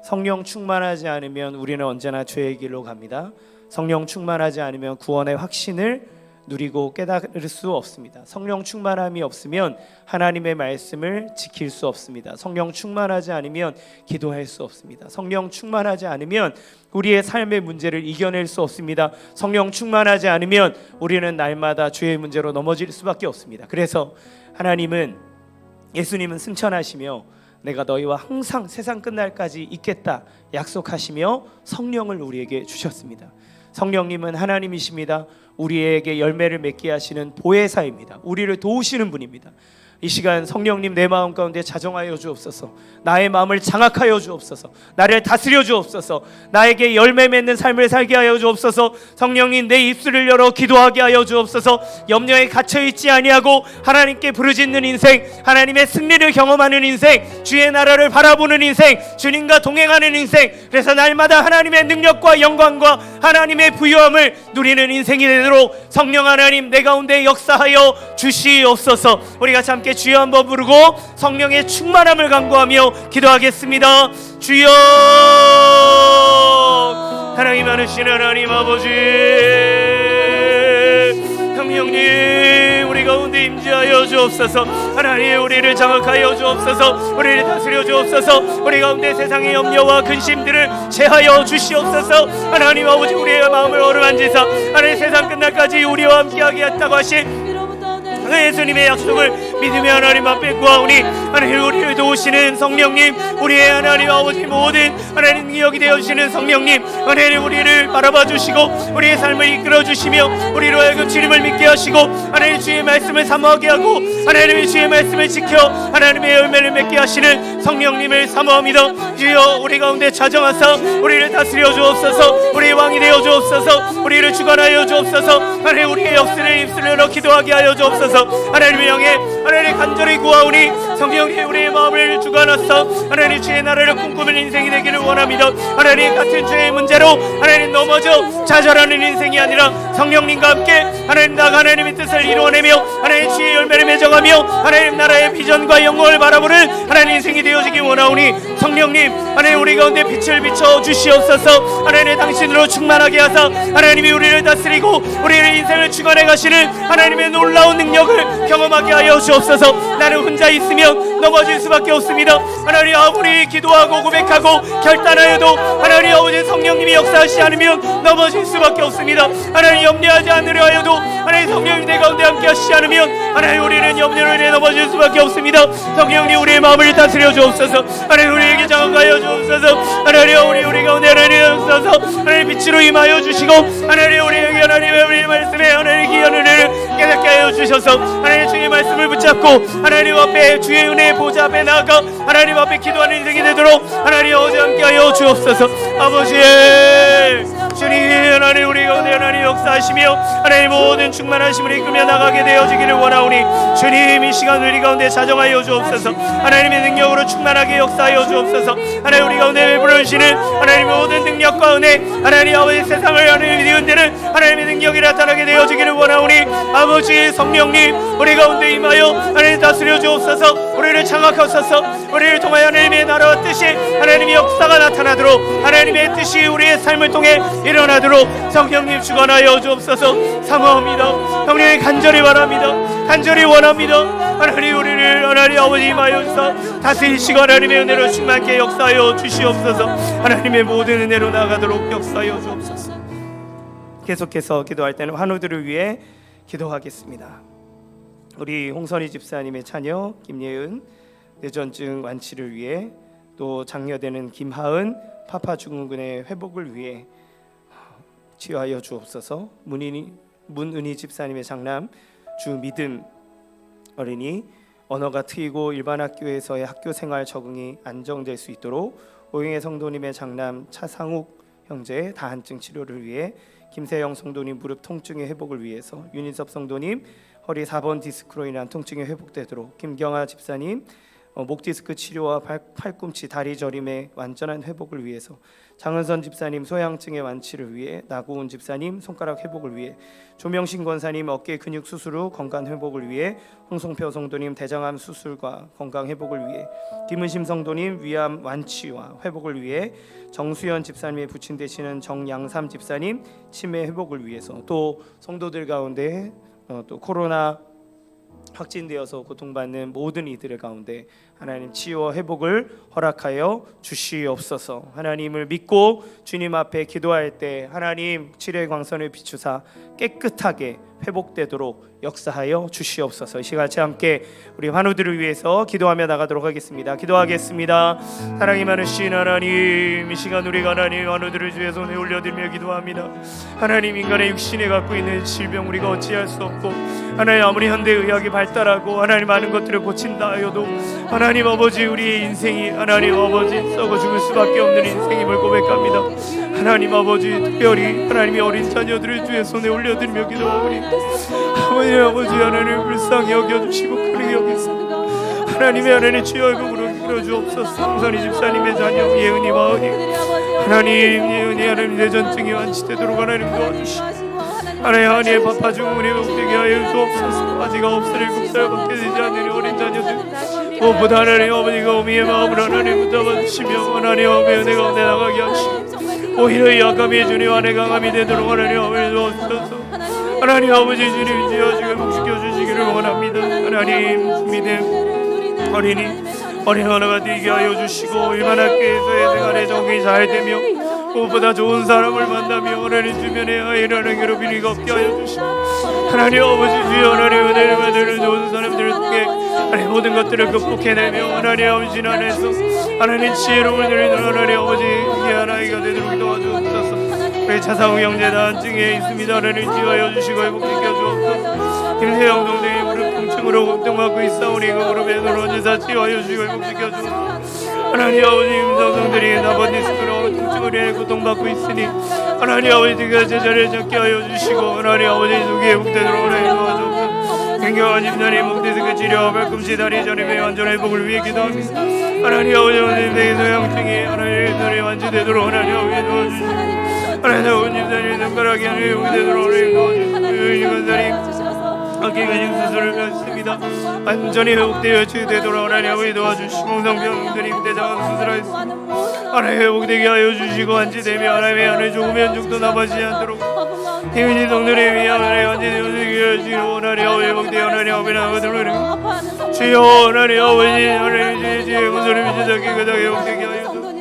성령 충만하지 않으면 우리는 언제나 죄의 길로 갑니다. 성령 충만하지 않으면 구원의 확신을 누리고 깨달을 수 없습니다. 성령 충만함이 없으면 하나님의 말씀을 지킬 수 없습니다. 성령 충만하지 않으면 기도할 수 없습니다. 성령 충만하지 않으면 우리의 삶의 문제를 이겨낼 수 없습니다. 성령 충만하지 않으면 우리는 날마다 죄의 문제로 넘어질 수밖에 없습니다. 그래서 예수님은 승천하시며 내가 너희와 항상 세상 끝날까지 있겠다 약속하시며 성령을 우리에게 주셨습니다. 성령님은 하나님이십니다. 우리에게 열매를 맺게 하시는 보혜사입니다. 우리를 도우시는 분입니다. 이 시간 성령님 내 마음 가운데 자정하여 주옵소서. 나의 마음을 장악하여 주옵소서. 나를 다스려 주옵소서. 나에게 열매 맺는 삶을 살게 하여 주옵소서. 성령님 내 입술을 열어 기도하게 하여 주옵소서. 염려에 갇혀있지 아니하고 하나님께 부르짖는 인생, 하나님의 승리를 경험하는 인생, 주의 나라를 바라보는 인생, 주님과 동행하는 인생, 그래서 날마다 하나님의 능력과 영광과 하나님의 부유함을 누리는 인생이 되도록 성령 하나님 내 가운데 역사하여 주시옵소서. 우리 같이 함께 주여 한번 부르고 성령의 충만함을 간구하며 기도하겠습니다. 주여. 하나님 많으신 하나님 아버지, 성령님 우리 가운데 임재하여 주옵소서. 하나님 우리를 장악하여 주옵소서. 우리를 다스려 주옵소서. 우리 가운데 세상의 염려와 근심들을 제하여 주시옵소서. 하나님 아버지 우리의 마음을 어루만지사 하나님 세상 끝날까지 우리와 함께하게 했다고 하신 예수님의 약속을 믿으며 하나님 앞에 구하오니 하나님 우리를 도우시는 성령님, 우리의 하나님 아버지 모든 하나님 능력이 되어주시는 성령님, 하나님 우리를 바라봐 주시고 우리의 삶을 이끌어 주시며 우리로 하여금 주님을 믿게 하시고 하나님 주의 말씀을 사모하게 하고 하나님의 주의 말씀을 지켜 하나님의 열매를 맺게 하시는 성령님을 사모합니다. 주여 우리 가운데 자정하사 우리를 다스려 주옵소서. 우리의 왕이 되어 주옵소서. 우리를 주관하여 주옵소서. 하나님 우리의 입술을 열어 기도하게 하여 주옵소서. 하나님을 향해 하나님 간절히 구하오니 성령님 우리의 마음을 주관하사 하나님 주의 나라를 꿈꾸는 인생이 되기를 원합니다. 하나님 같은 죄의 문제로 하나님 넘어져 좌절하는 인생이 아니라 성령님과 함께 하나님 나가 하나님의 뜻을 이루어내며 하나님 주의 열매를 맺어가며 하나님 나라의 비전과 영광을 바라보는 하나님 인생이 되어지기 원하오니 성령님 하나님 우리 가운데 빛을 비춰 주시옵소서. 하나님 당신으로 충만하게 하사 하나님이 우리를 다스리고 우리의 인생을 주관해 가시는 하나님의 놀라운 능력을 경험하게 하여 주옵소서. 나는 혼자 있으면 넘어질 수밖에 없습니다. 하나님 아무리 기도하고 고백하고 결단하여도 하나님 아버지 성령님이 역사하시지 않으면 넘어질 수밖에 없습니다. 하나님 염려하지 않으려 하여도 하나님 성령님 내 가운데 함께 하시지 않으면 하나님 우리는 염려로 인해 넘어질 수밖에 없습니다. 성령님 우리의 마음을 다스려 주옵소서. 하나님 우리에게 장악하여 주옵소서. 하나님 우리 가운데 하나님 역사서 하나님 빛으로 임하여 주시고 하나님 우리에게 하나님의 우리 말씀에 하나님 귀한 은혜를 깨닫게 하여 주셔서 하나님 주의 말씀을 붙잡고 하나님 앞에 주의 은혜의 보좌 앞에 나아가 하나님 앞에 기도하는 인생이 되도록 하나님 아버지 함께하여 주옵소서. 아버지 주님 하나님 우리 가운데 하나님 역사하시며 하나님 모든 충만하심을 이끌며 나가게 되어지기를 원하오니 주님 이 시간 우리 가운데 자정하여 주옵소서. 하나님의 능력으로 충만하게 역사하여 주옵소서. 하나님 우리 가운데 베풀어주시는 하나님 모든 능력과 은혜 하나님 아버지 세상을 하나님이 흔드는 하나님의 능력이 나타나게 되어지기를 원하오니 아버지 성령님 우리 가운데 임하여 하나님 다스려 주옵소서. 우리를 장악하소서. 우리를 통하여 하나님의 나라와 뜻이 하나님의 역사가 나타나도록 하나님의 뜻이 우리의 삶을 통해 일어나도록 성령님 주관하여 주옵소서. 사모합니다. 성령님 간절히 바랍니다. 간절히 원합니다. 하나님 우리를 하나님 아버지 임하여 주사 다스리시고 하나님의 은혜로 충만케 역사하여 주시옵소서. 하나님의 모든 은혜로 나가도록 역사하여 주옵소서. 계속해서 기도할 때는 환우들을 위해 기도하겠습니다. 우리 홍선희 집사님의 자녀 김예은 뇌전증 완치를 위해, 또 장녀되는 김하은 파파증후군의 회복을 위해 치유하여 주옵소서. 문은희 집사님의 장남 주미듬 어린이 언어가 트이고 일반 학교에서의 학교 생활 적응이 안정될 수 있도록, 오영애 성도님의 장남 차상욱 형제 다한증 치료를 위해, 김세영 성도님 무릎 통증의 회복을 위해서, 윤인섭 성도님 허리 4번 디스크로 인한 통증이 회복되도록, 김경아 집사님 목 디스크 치료와 팔꿈치 다리 저림의 완전한 회복을 위해서, 장은선 집사님 소양증의 완치를 위해, 나고운 집사님 손가락 회복을 위해, 조명신 권사님 어깨 근육 수술 후 건강 회복을 위해, 홍성표 성도님 대장암 수술과 건강 회복을 위해, 김은심 성도님 위암 완치와 회복을 위해, 정수연 집사님의 부친 되시는 정양삼 집사님 치매 회복을 위해서, 또 성도들 가운데 또 코로나 확진되어서 고통받는 모든 이들의 가운데 하나님 치유와 회복을 허락하여 주시옵소서. 하나님을 믿고 주님 앞에 기도할 때 하나님 칠의 광선을 비추사 깨끗하게 회복되도록 역사하여 주시옵소서. 이 시간 같이 함께 우리 환우들을 위해서 기도하며 나가도록 하겠습니다. 기도하겠습니다. 사랑이 많으신 하나님, 이 시간 우리가 하나님 환우들을 주의 손에 올려드리며 기도합니다. 하나님, 인간의 육신에 갖고 있는 질병 우리가 어찌할 수 없고, 하나님 아무리 현대의학이 발달하고 하나님 많은 것들을 고친다 하여도 하나님 아버지 우리의 인생이 하나님 아버지 썩어 죽을 수밖에 없는 인생임을 고백합니다. 하나님 아버지, 특별히 하나님의 어린 자녀들을 주의 손에 올려드리며 기도하오니 아버지 하나님 불쌍히 여겨주시고 크게 여기소서. 하나님의 하나님 주여 얼굴으로 끌어주옵소서. 홍선희 집사님의 자녀 예은이 마은이 하나님, 예은이 하나님 뇌전증이 완치되도록 하나님 도와주시고, 하나님 파파증후군이 회복되게 하여 주옵소서. 아직 9살 7살밖에 되지 않는 어린 자녀들 무엇보다 하나님 아버지가 어미의 마음을 하나님 붙잡아주시며 하나님 아버지의 은혜 가운데 나가게 하시고, 오히려 이 약함이 주님 안에 강함이 되도록 하나님 아버지 도와주셔서 하나님 아버지 주님 지어주고 회복시켜 주시기를 원합니다. 하나님 믿음 어린 언어가 되게 하여 주시고, 일반 학교에서의 생활에 적응이 잘 되며 무엇보다 좋은 사람을 만나며 하나님 주변에 아이라는 괴롭힘이 일이 없게 하여 주시고, 하나님 아버지 주여 하나님 은혜를 받는 좋은 사람들을 통해 하나님 모든 것들을 극복해내며 하나님 아버지 안에서 하나님 지혜로움을 누리는 하나님 아버지 귀한 아이가 되도록 도와주옵소서. 우리 차상우 형제 다한증에 있습니다. 하나님 지어하여 주시고 회복시켜 주옵소서. 김세영 동생이 무릎 통증으로 고통받고 있사오니 그 무릎에 늘어지사 치유하여 주시고 회복시켜 주옵소서. 하나님 아버지 임성성들이 나번 디스크로 통증을 인해 고통받고 있으니 하나님 아버지 그 제자리에 잡게 하여 주시고, 하나님 아버지 속에 회복되도록 하나님 도와주옵소서. 경경한 집사님 목 디스크 치료와 발꿈치 다리 저림의 완전 회복을 위해 기도합니다. 하나님 아버지 원님들의 소양증이 하나님 손에 완치되도록 하나님 아버지 도와주시고, 하나님 아버지 집사님 손가락이 하나님 회복되도록 하나님 도와주시고, 이 권사님 어깨 근육 수술을 했습니다. 완전히 회복되어 치유되도록 하나님 아버지 도와주시고, 홍성병들이 대장암 수술하였습니다. 하나님 회복되게 하여 주시고, 완치되며 하나님의 하늘 조금 연중도 남아지지 않도록 희민이 동들의 위에 하나님 완치되어 주시게 하시고, 하나님 아버지 회복되어 하나님 아버지 나가도록 주여 하나님 아버지 하나님 주의 구슬을 비추자기 그다게 회복되게 하여 주시고,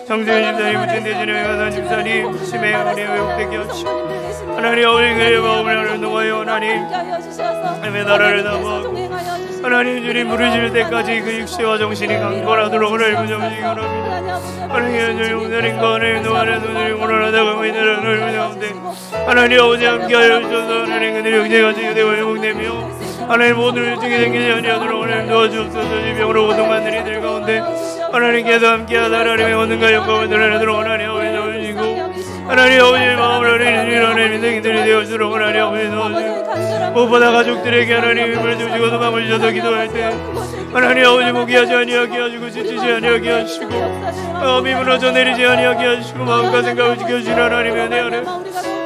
정수현 집사님 부친 대신에 가산 집사님 치매 하나님 회복되게 하시고, 하나님 아버지 그의 마음을 하나님 동하여 하나님의 나라를 나무하고 하나님 주님 부르실 때까지 그 육체와 정신이 강건하도록 하나님 부정하시기 원합니다. 하나님 주님 용사님과 하나님 동안에 눈을 원하다가 이들은 하나님 가운데 하나님 아버지 함께하여 주셔서 하나님 그들의 영제가 치유되고 회복되며 하나님 모든 일증이 생기지 아니하도록 하나님 도와주옵소서. 질병으로 고통받는 이들 가운데 하나님께서 함께하사 하나님의 원능과 영광을 드러내도록 하나님 아버지 도와주시고, 하나님 아버지의 마음을 하나님 인생들이 되어주도록 하나님 아버지 도와주시고, 무엇보다 가족들에게 하나님 힘을 주시고 도망을 주셔서 기도할 때 하나님 아버지 포기하지 아니하게 하시고 지치지 아니하게 하시고 마음이 무너져 내리지 아니하게 하시고 마음과 생각을 지켜주시는 하나님의 은혜 아래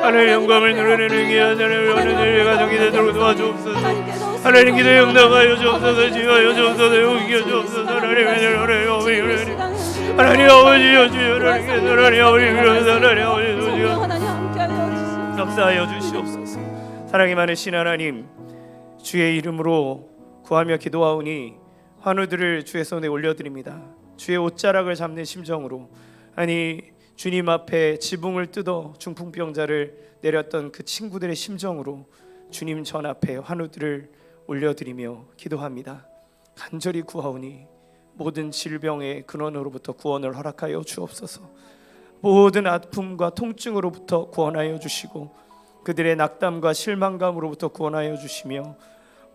하나님의 영광을 드러내는 귀한 하나님의 하나님의 가정이 되도록 도와주옵소서. 하나님 기도 응답하여 주옵소서. 지휘하여 주옵소서. 용기여 주옵소서. 하나님 하나님 아버지 주여 하나님께서 하나님 아버지 그러면서 하나님 아버지 주여 역사하여 주시옵소서. 사랑이 많으신 하나님, 주의 이름으로 구하며 기도하오니 환우들을 주의 손에 올려드립니다. 주의 옷자락을 잡는 심정으로, 아니 주님 앞에 지붕을 뜯어 중풍병자를 내렸던 그 친구들의 심정으로 주님 전 앞에 환우들을 올려드리며 기도합니다. 간절히 구하오니 모든 질병의 근원으로부터 구원을 허락하여 주옵소서. 모든 아픔과 통증으로부터 구원하여 주시고 그들의 낙담과 실망감으로부터 구원하여 주시며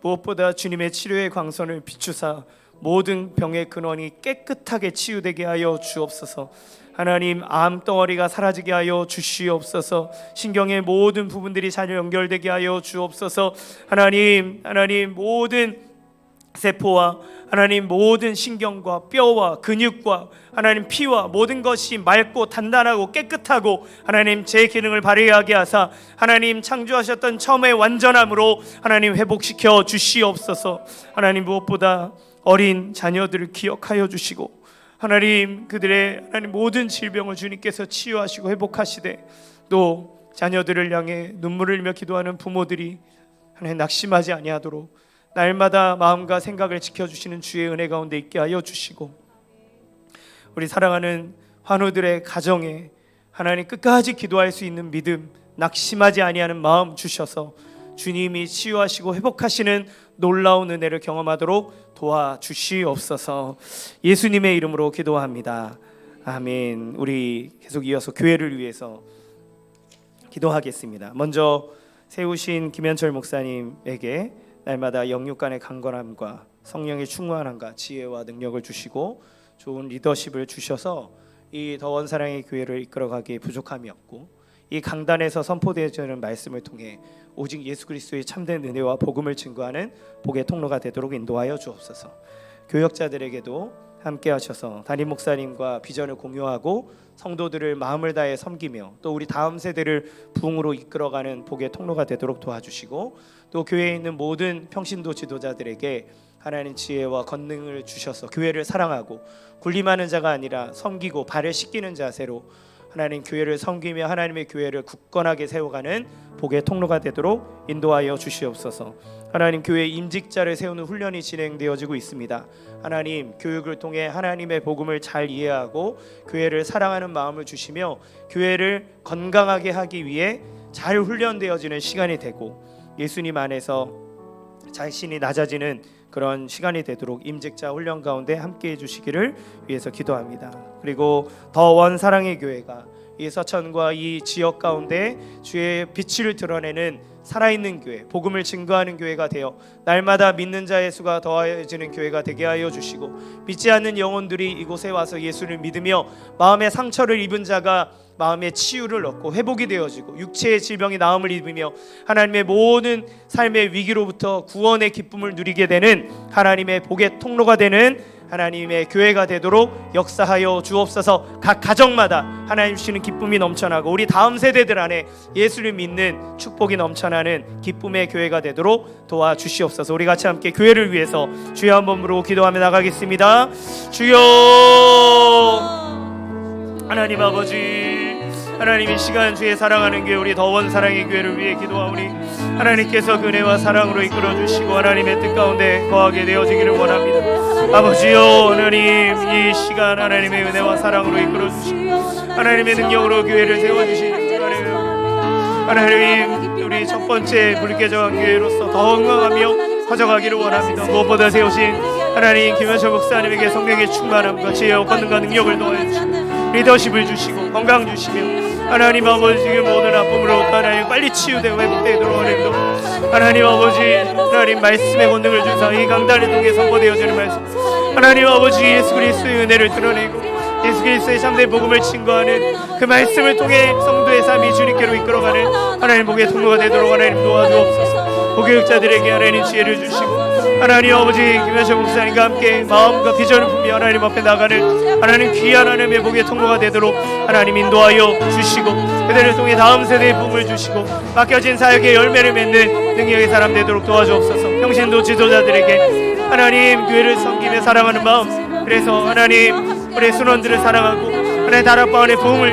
무엇보다 주님의 치료의 광선을 비추사 모든 병의 근원이 깨끗하게 치유되게 하여 주옵소서. 하나님, 암덩어리가 사라지게 하여 주시옵소서. 신경의 모든 부분들이 잘 연결되게 하여 주옵소서. 하나님 모든 세포와 하나님 모든 신경과 뼈와 근육과 하나님 피와 모든 것이 맑고 단단하고 깨끗하고 하나님 제 기능을 발휘하게 하사 하나님 창조하셨던 처음의 완전함으로 하나님 회복시켜 주시옵소서. 하나님 무엇보다 어린 자녀들을 기억하여 주시고 하나님 그들의 하나님 모든 질병을 주님께서 치유하시고 회복하시되 또 자녀들을 향해 눈물을 흘리며 기도하는 부모들이 하나님 낙심하지 아니하도록 날마다 마음과 생각을 지켜주시는 주의 은혜 가운데 있게 하여 주시고 우리 사랑하는 환우들의 가정에 하나님 끝까지 기도할 수 있는 믿음, 낙심하지 아니하는 마음 주셔서 주님이 치유하시고 회복하시는 놀라운 은혜를 경험하도록 도와주시옵소서. 예수님의 이름으로 기도합니다. 아멘. 우리 계속 이어서 교회를 위해서 기도하겠습니다. 먼저 세우신 김현철 목사님에게 날마다 영육간의 강건함과 성령의 충만함과 지혜와 능력을 주시고 좋은 리더십을 주셔서 이 더원 사랑의 교회를 이끌어가기에 부족함이 없고 이 강단에서 선포되어지는 말씀을 통해 오직 예수 그리스도의 참된 은혜와 복음을 증거하는 복의 통로가 되도록 인도하여 주옵소서. 교역자들에게도 함께 하셔서 담임 목사님과 비전을 공유하고 성도들을 마음을 다해 섬기며 또 우리 다음 세대를 부흥으로 이끌어가는 복의 통로가 되도록 도와주시고 또 교회에 있는 모든 평신도 지도자들에게 하나님 지혜와 권능을 주셔서 교회를 사랑하고 군림하는 자가 아니라 섬기고 발을 씻기는 자세로 하나님 교회를 섬기며 하나님의 교회를 굳건하게 세워가는 복의 통로가 되도록 인도하여 주시옵소서. 하나님 교회 임직자를 세우는 훈련이 진행되어지고 있습니다. 하나님 교육을 통해 하나님의 복음을 잘 이해하고 교회를 사랑하는 마음을 주시며 교회를 건강하게 하기 위해 잘 훈련되어지는 시간이 되고 예수님 안에서 자신이 낮아지는 그런 시간이 되도록 임직자 훈련 가운데 함께해 주시기를 위해서 기도합니다. 그리고 더원 사랑의 교회가 이 서천과 이 지역 가운데 주의 빛을 드러내는 살아있는 교회, 복음을 증거하는 교회가 되어 날마다 믿는 자의 수가 더해지는 교회가 되게 하여 주시고 믿지 않는 영혼들이 이곳에 와서 예수를 믿으며 마음의 상처를 입은 자가 마음의 치유를 얻고 회복이 되어지고 육체의 질병이 나음을 입으며 하나님의 모든 삶의 위기로부터 구원의 기쁨을 누리게 되는 하나님의 복의 통로가 되는 하나님의 교회가 되도록 역사하여 주옵소서. 각 가정마다 하나님 주시는 기쁨이 넘쳐나고 우리 다음 세대들 안에 예수를 믿는 축복이 넘쳐나는 기쁨의 교회가 되도록 도와주시옵소서. 우리 같이 함께 교회를 위해서 주여 한 번으로 기도하며 나가겠습니다. 주여 하나님 아버지, 하나님 이 시간 주의 사랑하는 교회 우리 더원 사랑의 교회를 위해 기도하오니 하나님께서 그 은혜와 사랑으로 이끌어주시고 하나님의 뜻 가운데 거하게 되어지기를 원합니다. 아버지요, 하나님 이 시간 하나님의 은혜와 사랑으로 이끌어주시고 하나님의 능력으로 교회를 세워주신 하나님 우리 첫 번째 불개정한 교회로서 더 건강하며 커져가기를 원합니다. 무엇보다 세우신 하나님 김현철 목사님에게 성령의 충만함과 지혜와 권능과 능력을 더해주시고 리더십을 주시고 건강 주시며 하나님 아버지 지금 모든 아픔으로부터 하나님 빨리 치유되고 회복되도록 하나님 아버지 하나님 말씀의 권능을 주사 이 강단을 통해 선포되어지는 말씀 하나님 아버지 예수 그리스도의 은혜를 드러내고 예수 그리스도의 참된 복음을 증거하는 그 말씀을 통해 성도의 삶이 주님께로 이끌어가는 하나님 복의 통로가 되도록 하나님 도와주옵소서. 복교육자들에게 하나님 지혜를 주시고 하나님 아버지 김현철 목사님과 함께 마음과 비전을 품며 하나님 앞에 나가는 하나님 귀한 하나님의 복의 통로가 되도록 하나님 인도하여 주시고 그들을 통해 다음 세대의 복을 주시고 맡겨진 사역의 열매를 맺는 능력의 사람 되도록 도와주옵소서. 평신도 지도자들에게 하나님 교회를 섬기며 사랑하는 마음, 그래서 하나님 우리 순원들을 사랑하고 하나님 다락방안의 부흥을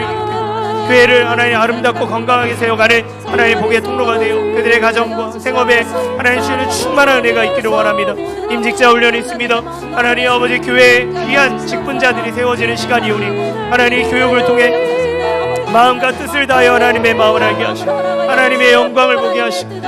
교회를 하나님 아름답고 건강하게 세워가는 하나님 복의 통로가 되어 그들의 가정과 생업에 하나님 주시는 충만한 은혜가 있기를 원합니다. 임직자 훈련이 있습니다. 하나님 아버지 교회에 위한 직분자들이 세워지는 시간이 오니 하나님 교육을 통해 마음과 뜻을 다하여 하나님의 마음을 알게 하시고 하나님의 영광을 보게 하시고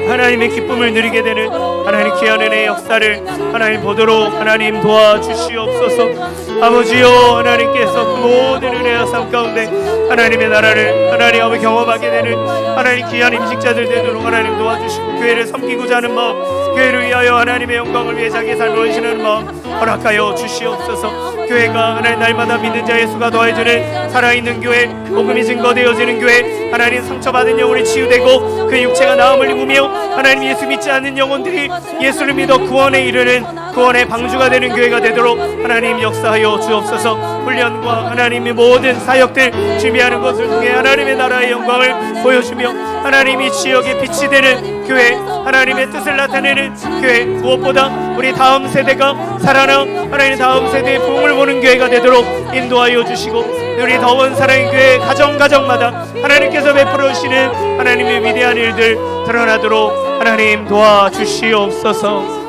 하나님의 기쁨을 누리게 되는 하나님 귀한 은혜의 역사를 하나님 보도록 하나님 도와주시옵소서. 아버지여, 하나님께서 그 모든 은혜와 삶 가운데 하나님의 나라를 하나님 아버지 경험하게 되는 하나님 귀한 임직자들 되도록 하나님 도와주시고 교회를 섬기고자 하는 마음, 교회를 위하여 하나님의 영광을 위해 자기의 삶을 헌신하는 마음 허락하여 주시옵소서. 교회가 하나님 날마다 믿는 자의 수가 더해지는 살아있는 교회, 복음이 증거되어지는 교회, 하나님 상처받은 영혼이 치유되고 그 육체가 나음을 입으며 하나님 예수 믿지 않는 영혼들이 예수를 믿어 구원에 이르는 구원의 방주가 되는 교회가 되도록 하나님 역사하여 주옵소서. 훈련과 하나님의 모든 사역들 준비하는 것을 통해 하나님의 나라의 영광을 보여주며 하나님이 지역의 빛이 되는 교회, 하나님의 뜻을 나타내는 교회, 무엇보다 우리 다음 세대가 살아나 하나님 다음 세대의 부흥을 보는 교회가 되도록 인도하여 주시고 우리 더원 사랑의 교회 가정마다 하나님께서 베풀어 주시는 하나님의 위대한 일들 드러나도록 하나님 도와주시옵소서.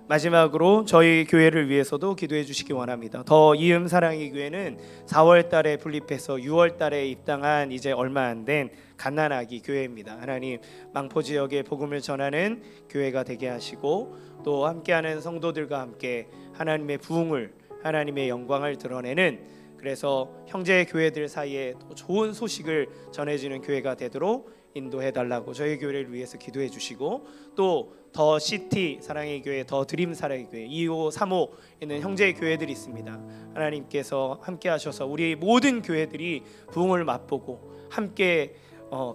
마지막으로 저희 교회를 위해서도 기도해 주시기 원합니다. 더 이음 사랑의 교회는 4월 달에 분립해서 6월 달에 입당한 이제 얼마 안 된 갓난아기 교회입니다. 하나님 망포 지역에 복음을 전하는 교회가 되게 하시고 또 함께하는 성도들과 함께 하나님의 부흥을 하나님의 영광을 드러내는 그래서 형제 교회들 사이에 또 좋은 소식을 전해주는 교회가 되도록 인도해 달라고 저희 교회를 위해서 기도해 주시고 또 더 시티 사랑의 교회, 더 드림 사랑의 교회 2호, 3호 있는 형제 교회들이 있습니다. 하나님께서 함께 하셔서 우리 모든 교회들이 부흥을 맛보고 함께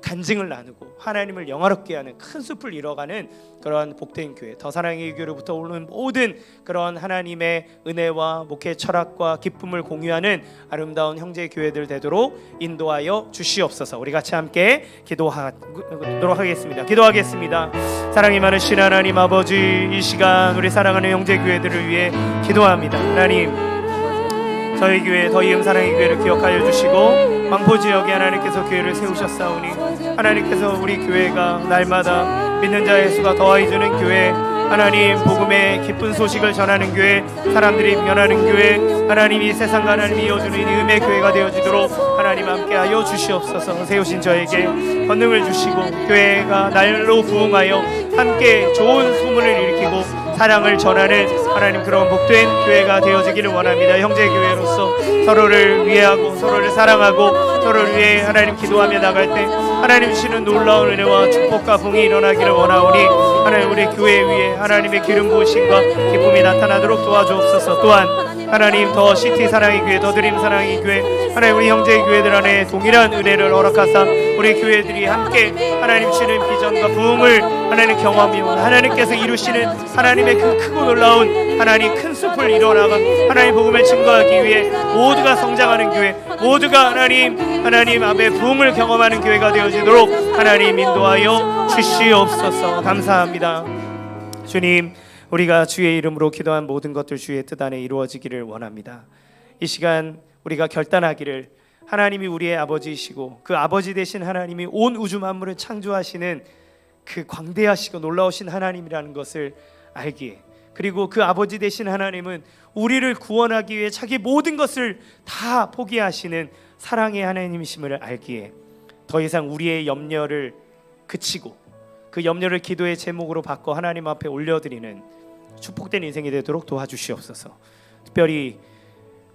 간증을 나누고 하나님을 영화롭게 하는 큰 숲을 이뤄가는 그러한 복된 교회, 더 사랑의 교회로부터 오는 모든 그런 하나님의 은혜와 목회 철학과 기쁨을 공유하는 아름다운 형제 교회들 되도록 인도하여 주시옵소서. 우리 같이 함께 기도하도록 하겠습니다. 기도하겠습니다. 사랑이 많으신 하나님 아버지, 이 시간 우리 사랑하는 형제 교회들을 위해 기도합니다. 하나님, 저희 교회 더 이음 사랑의 교회를 기억하여 주시고 망포 지역에 하나님께서 교회를 세우셨사오니 하나님께서 우리 교회가 날마다 믿는 자의 수가 더해지는 교회, 하나님 복음의 기쁜 소식을 전하는 교회, 사람들이 변하는 교회, 하나님 이 세상과 하나님이 이어주는 이음의 교회가 되어지도록 하나님 함께하여 주시옵소서. 세우신 저에게 권능을 주시고 교회가 날로 부흥하여 함께 좋은 소문을 일으키고 사랑을 전하는 하나님 그런 복된 교회가 되어지기를 원합니다. 형제 교회로서 서로를 위해하고 서로를 사랑하고 서로를 위해 하나님 기도하며 나갈 때 하나님 주시는 놀라운 은혜와 축복과 봉이 일어나기를 원하오니 하나님 우리 교회 위에 하나님의 기름 부으심과 기쁨이 나타나도록 도와주옵소서. 또한 하나님 더 시티 사랑의 교회, 더 드림 사랑의 교회, 하나님 우리 형제 교회들 안에 동일한 은혜를 허락하사 우리 교회들이 함께 하나님 주시는 비전과 부흥을 하나님 경험하며 하나님께서 이루시는 하나님의 그 크고 놀라운 하나님 큰 숲을 이뤄나가 하나님 복음을 증거하기 위해 모두가 성장하는 교회, 모두가 하나님 앞에 부흥을 경험하는 교회가 되어지도록 하나님 인도하여 주시옵소서. 감사합니다. 주님, 우리가 주의 이름으로 기도한 모든 것들 주의 뜻 안에 이루어지기를 원합니다. 이 시간 우리가 결단하기를 하나님이 우리의 아버지이시고 그 아버지 되신 하나님이 온 우주 만물을 창조하시는 그 광대하시고 놀라우신 하나님이라는 것을 알기에, 그리고 그 아버지 되신 하나님은 우리를 구원하기 위해 자기 모든 것을 다 포기하시는 사랑의 하나님이심을 알기에 더 이상 우리의 염려를 그치고 그 염려를 기도의 제목으로 바꿔 하나님 앞에 올려드리는 축복된 인생이 되도록 도와주시옵소서. 특별히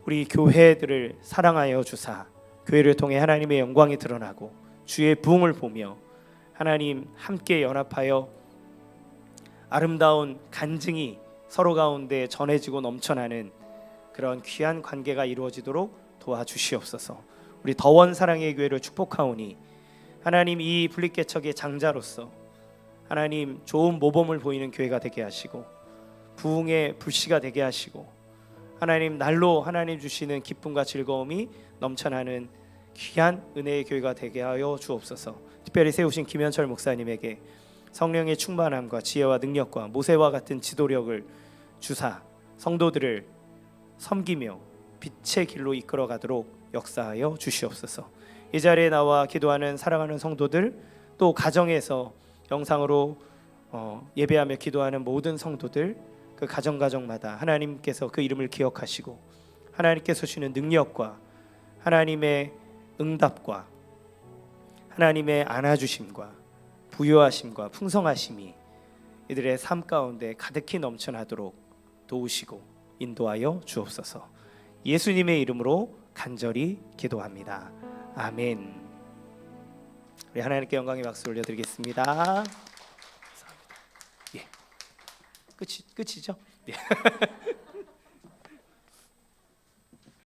우리 교회들을 사랑하여 주사 교회를 통해 하나님의 영광이 드러나고 주의 부흥을 보며 하나님 함께 연합하여 아름다운 간증이 서로 가운데 전해지고 넘쳐나는 그런 귀한 관계가 이루어지도록 도와주시옵소서. 우리 더원 사랑의 교회를 축복하오니 하나님 이 분립개척의 장자로서 하나님 좋은 모범을 보이는 교회가 되게 하시고 부흥의 불씨가 되게 하시고 하나님 날로 하나님 주시는 기쁨과 즐거움이 넘쳐나는 귀한 은혜의 교회가 되게 하여 주옵소서. 특별히 세우신 김현철 목사님에게 성령의 충만함과 지혜와 능력과 모세와 같은 지도력을 주사 성도들을 섬기며 빛의 길로 이끌어가도록 역사하여 주시옵소서. 이 자리에 나와 기도하는 사랑하는 성도들, 또 가정에서 영상으로 예배하며 기도하는 모든 성도들, 그 가정마다 하나님께서 그 이름을 기억하시고 하나님께서 주시는 능력과 하나님의 응답과 하나님의 안아주심과 부요하심과 풍성하심이 이들의 삶 가운데 가득히 넘쳐나도록 도우시고 인도하여 주옵소서. 예수님의 이름으로 간절히 기도합니다. 아멘. 우리 하나님께 영광의 박수 올려드리겠습니다. 감사합니다. 예, 끝이죠? 예.